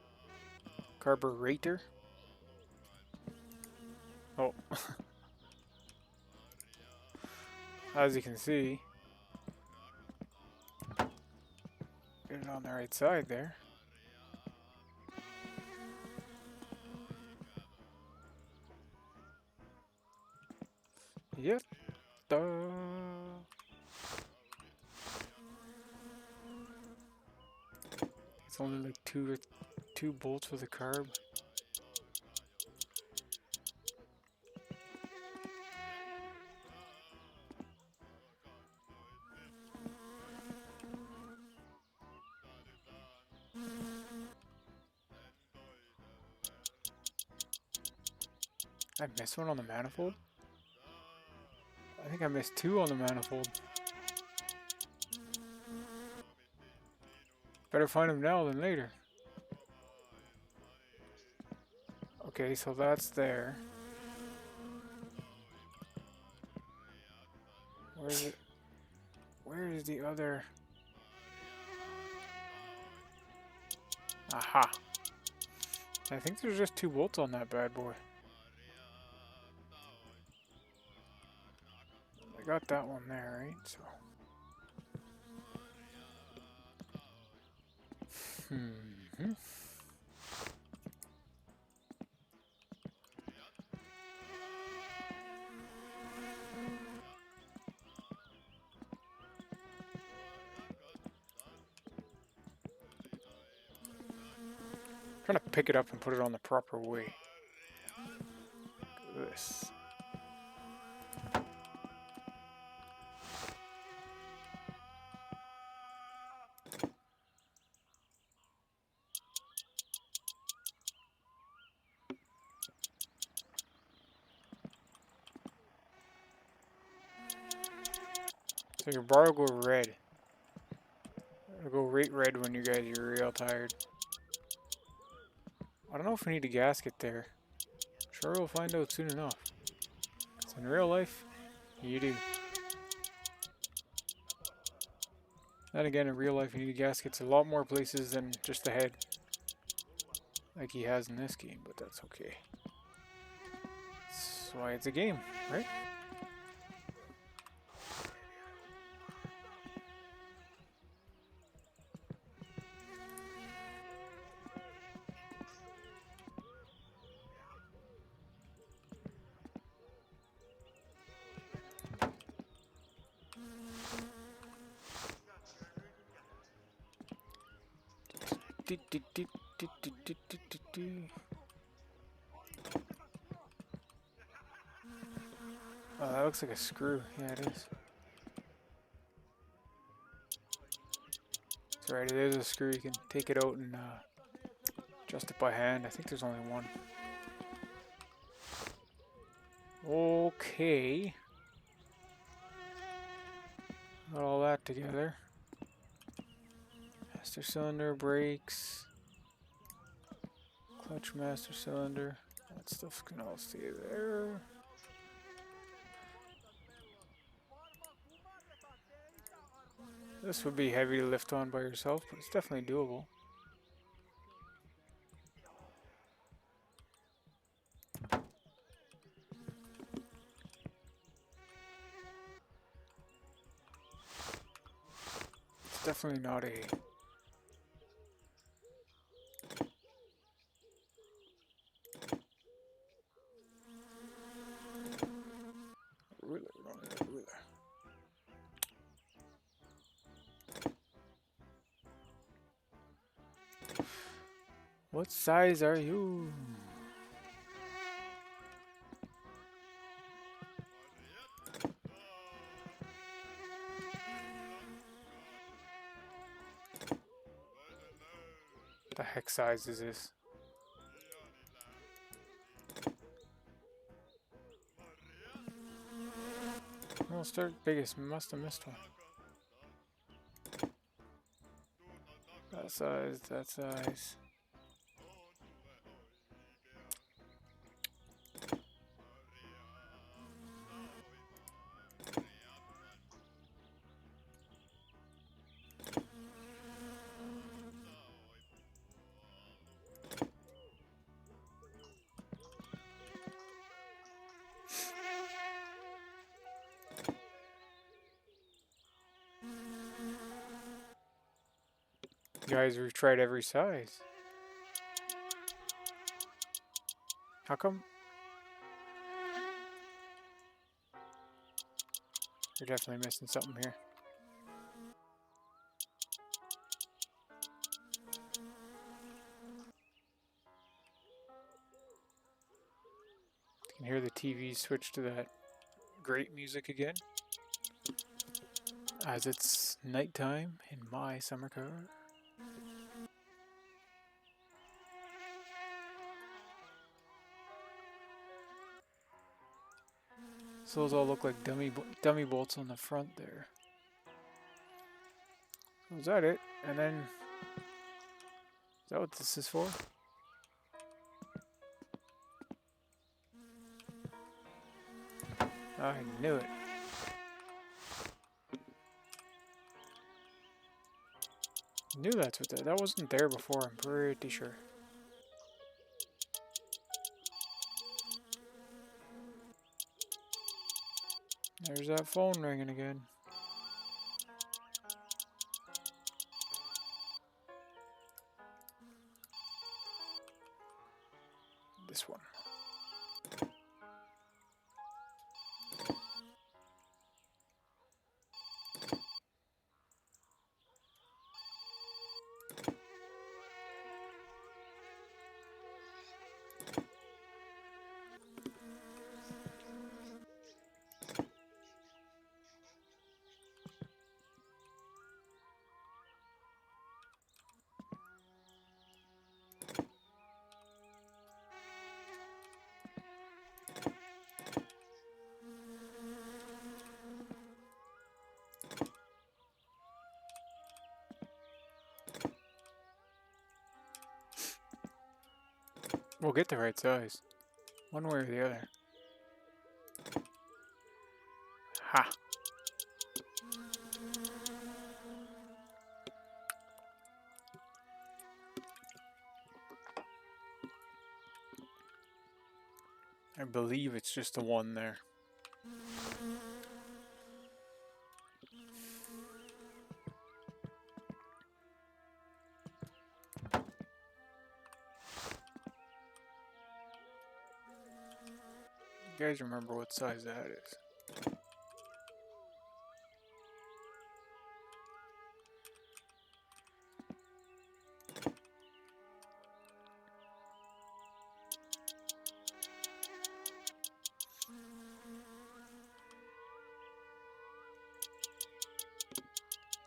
Carburetor? Oh. As you can see, get it on the right side there. Yep. Duh. It's only like two bolts for the carb. I missed one on the manifold? I think I missed two on the manifold. Better find them now than later. Okay, so that's there. Where's it? Where is the other? Aha. I think there's just 2 bolts on that bad boy. I got that one there, right? So. Hmm. Trying to pick it up and put it on the proper way. This. So your bar will go red. It'll go right red when you guys are real tired. I don't know if we need a gasket there. Sure, we'll find out soon enough. Because in real life, you do. Then again, in real life, you need gaskets a lot more places than just the head. Like he has in this game, but that's okay. That's why it's a game, right? Oh, that looks like a screw. Yeah, it is. That's right, it is a screw. You can take it out and adjust it by hand. I think there's only one. Okay. Got all that together. Master cylinder, brakes, clutch master cylinder. That stuff can all stay there. This would be heavy to lift on by yourself, but it's definitely doable. It's definitely not a ruler. We don't need a ruler. What size are you? What the heck size is this? Well, start biggest. Must have missed one. That size, that size. Guys, we've tried every size. How come? You're definitely missing something here. You can hear the TV switch to that great music again. As it's nighttime in my summer car. So those all look like dummy bolts on the front there. So is that it? And then, is that what this is for? I knew it. I knew that's what that wasn't there before, I'm pretty sure. There's that phone ringing again. This one. We'll get the right size. One way or the other. Ha! I believe it's just the one there. You guys remember what size that is?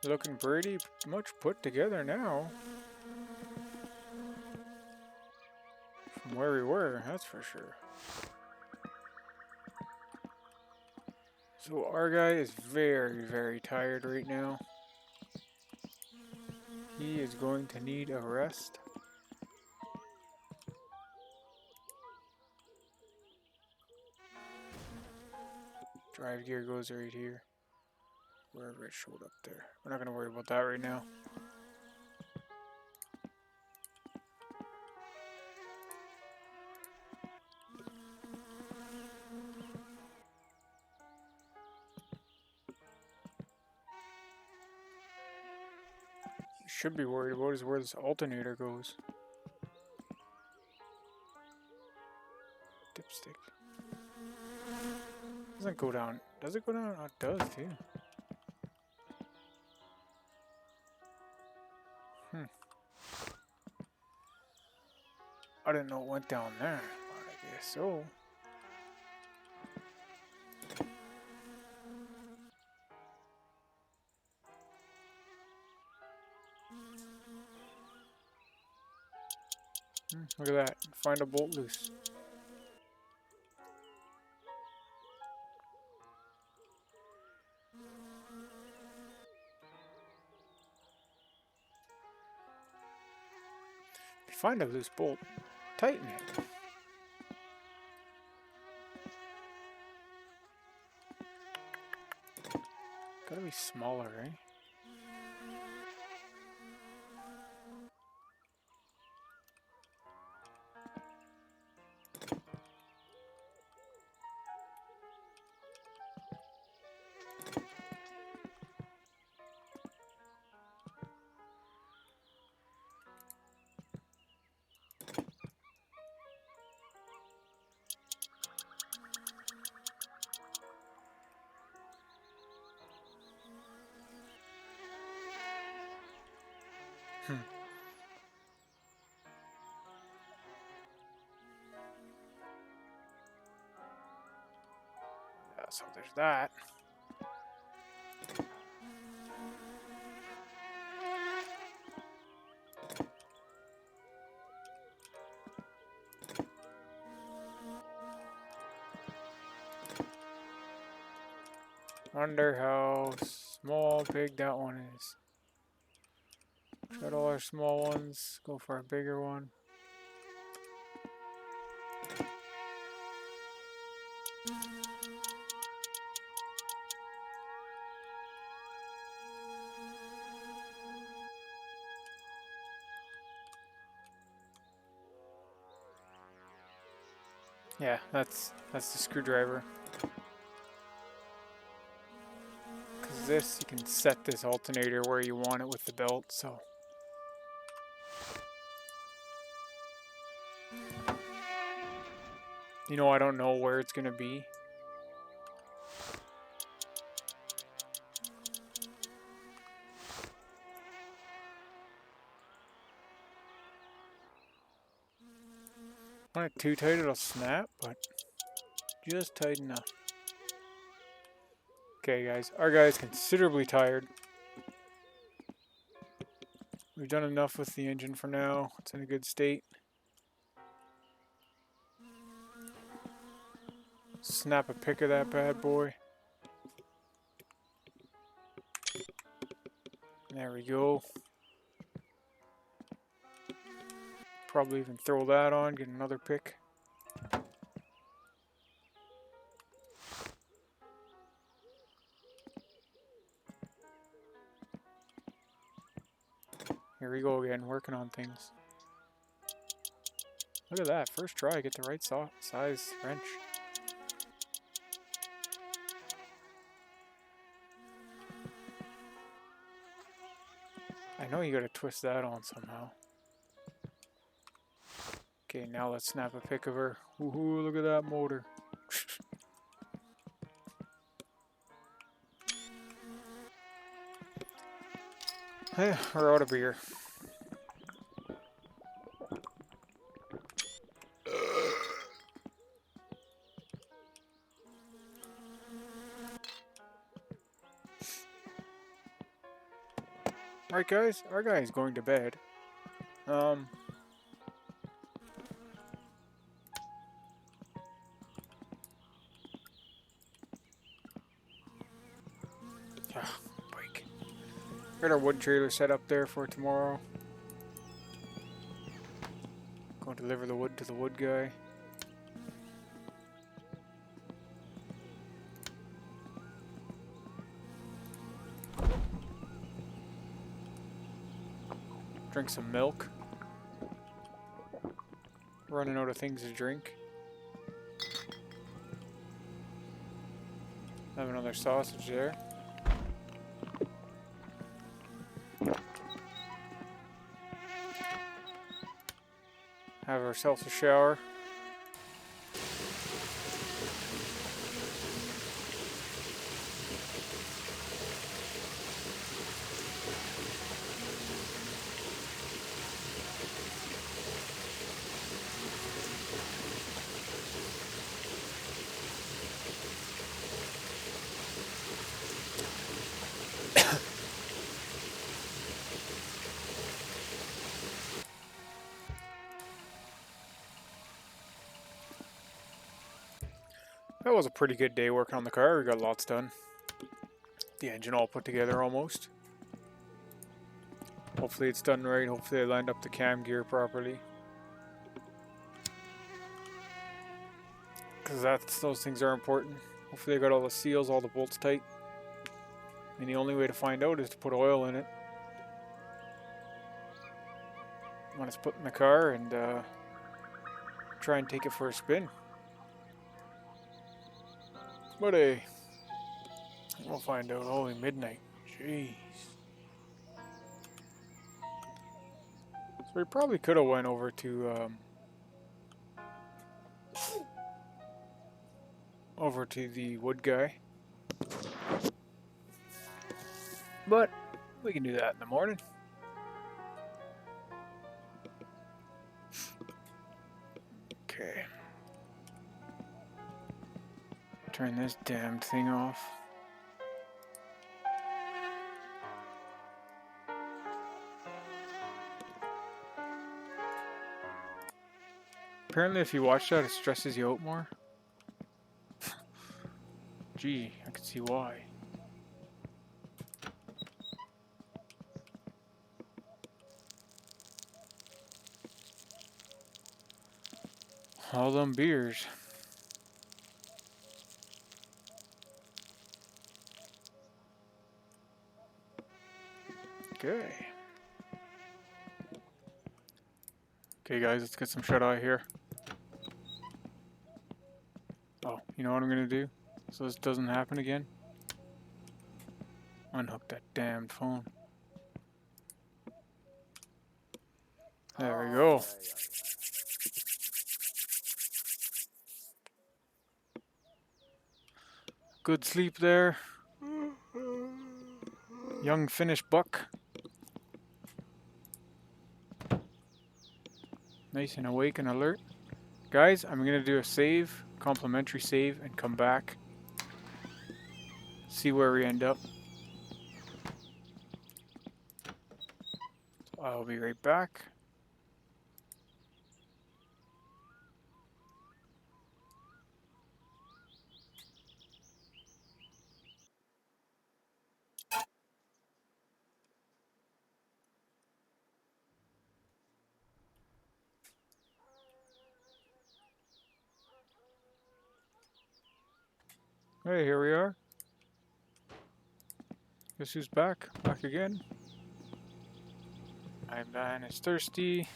Looking pretty much put together now. From where we were, that's for sure. So our guy is very, very tired right now. He is going to need a rest. Drive gear goes right here. Wherever it showed up there. We're not going to worry about that right now. Should be worried about is where this alternator goes. Dipstick. Doesn't go down. Does it go down? Oh, it does too. I didn't know it went down there, but I guess so. Look at that. Find a bolt loose. If you find a loose bolt, tighten it. Gotta be smaller, right? Yeah, so there's that. Wonder how small, big that one is. Tried all our small ones. Go for a bigger one. Yeah, that's the screwdriver. Because this, you can set this alternator where you want it with the belt, so. You know, I don't know where it's going to be. When it's too tight, it'll snap, but just tight enough. Okay, guys. Our guy's considerably tired. We've done enough with the engine for now. It's in a good state. Snap a pick of that bad boy. There we go. Probably even throw that on, get another pick. Here we go again, working on things. Look at that, first try, get the right size wrench. I know you gotta twist that on somehow. Okay, now let's snap a pic of her. Woohoo, look at that motor. Hey, we're out of beer. Alright guys, our guy is going to bed. Break. Got our wood trailer set up there for tomorrow. Go deliver the wood to the wood guy. Drink some milk. Running out of things to drink. Have another sausage there. Have ourselves a shower. That was a pretty good day working on the car. We got lots done. The engine all put together almost. Hopefully it's done right. Hopefully I lined up the cam gear properly. Because those things are important. Hopefully I got all the seals, all the bolts tight. And the only way to find out is to put oil in it. When it's put in the car and try and take it for a spin. But we'll find out. Holy midnight. Jeez. So we probably could have went over to the wood guy. But we can do that in the morning. Okay. Turn this damn thing off. Apparently if you watch that, it stresses you out more. Gee, I can see why. All them beers. Okay. Okay guys, let's get some shut-eye here. You know what I'm gonna do? So this doesn't happen again? Unhook that damn phone. There we go. Good sleep there. Young Finnish buck. Nice and awake and alert. Guys, I'm gonna do a save, complimentary save, and come back. See where we end up. So I'll be right back. Hey, here we are. Guess who's back? Back again. I'm is thirsty.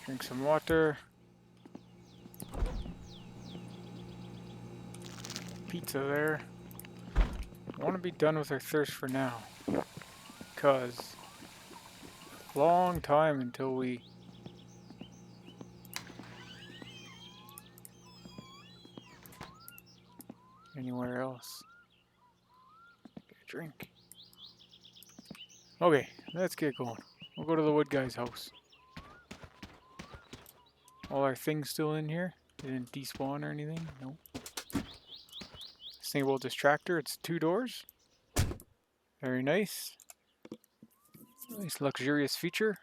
Drink some water. Pizza there. I want to be done with our thirst for now. Because long time until we anywhere else. Get a drink. Okay, let's get going. We'll go to the wood guy's house. All our things still in here? They didn't despawn or anything? Nope. Let's think about this tractor. It's 2 doors. Very nice. Nice luxurious feature.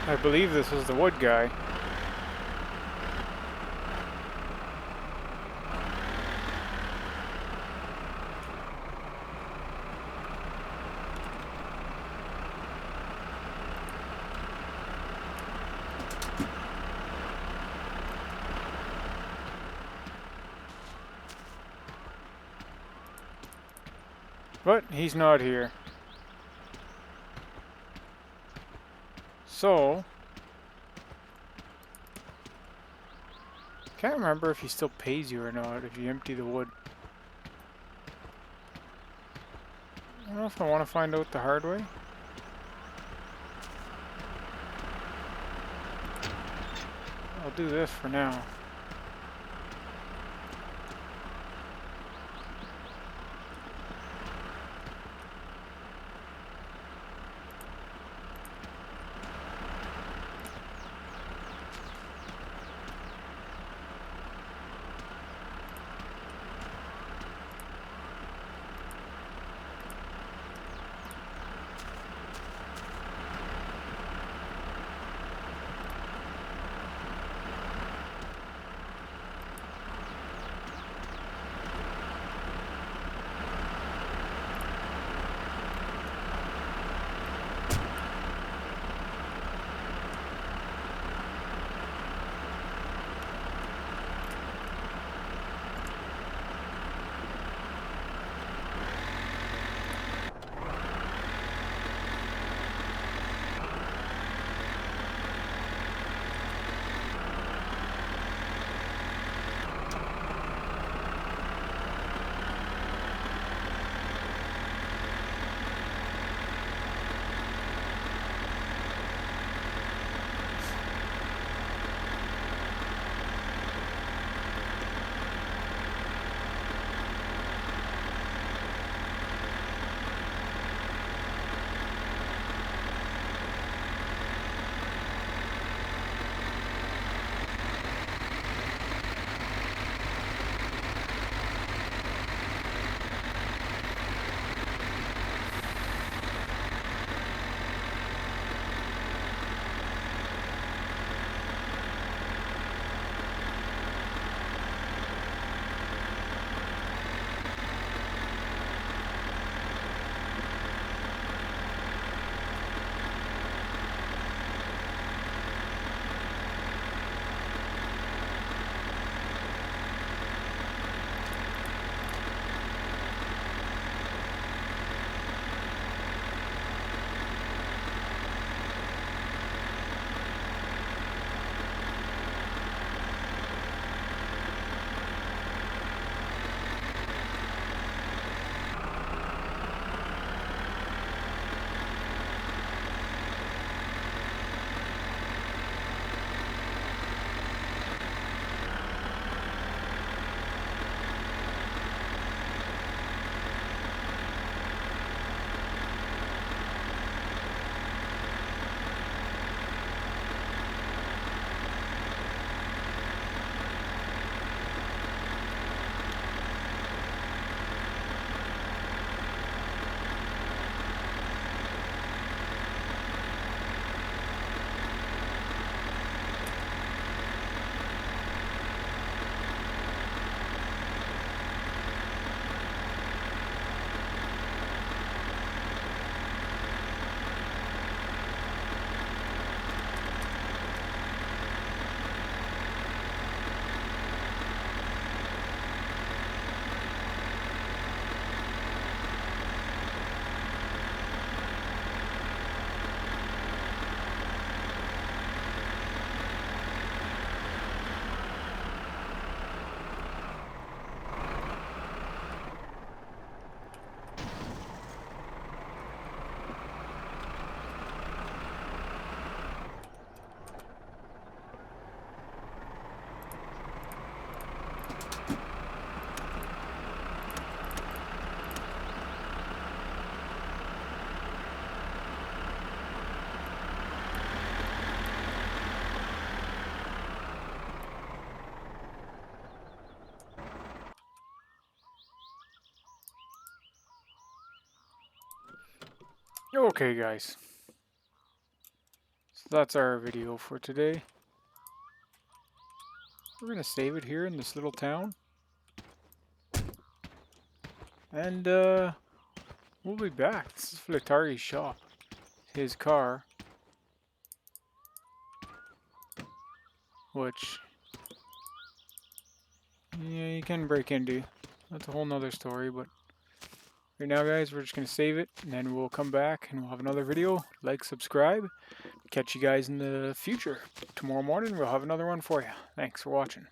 I believe this is the wood guy. But he's not here. So, can't remember if he still pays you or not if you empty the wood. I don't know if I want to find out the hard way. I'll do this for now. Okay, guys. That's our video for today. We're gonna save it here in this little town. And we'll be back. This is Flatari's shop. His car. Which, yeah, you can break into. That's a whole nother story, but right now, guys, we're just gonna save it, and then we'll come back and we'll have another video. Like, subscribe. Catch you guys in the future. Tomorrow morning, we'll have another one for you. Thanks for watching.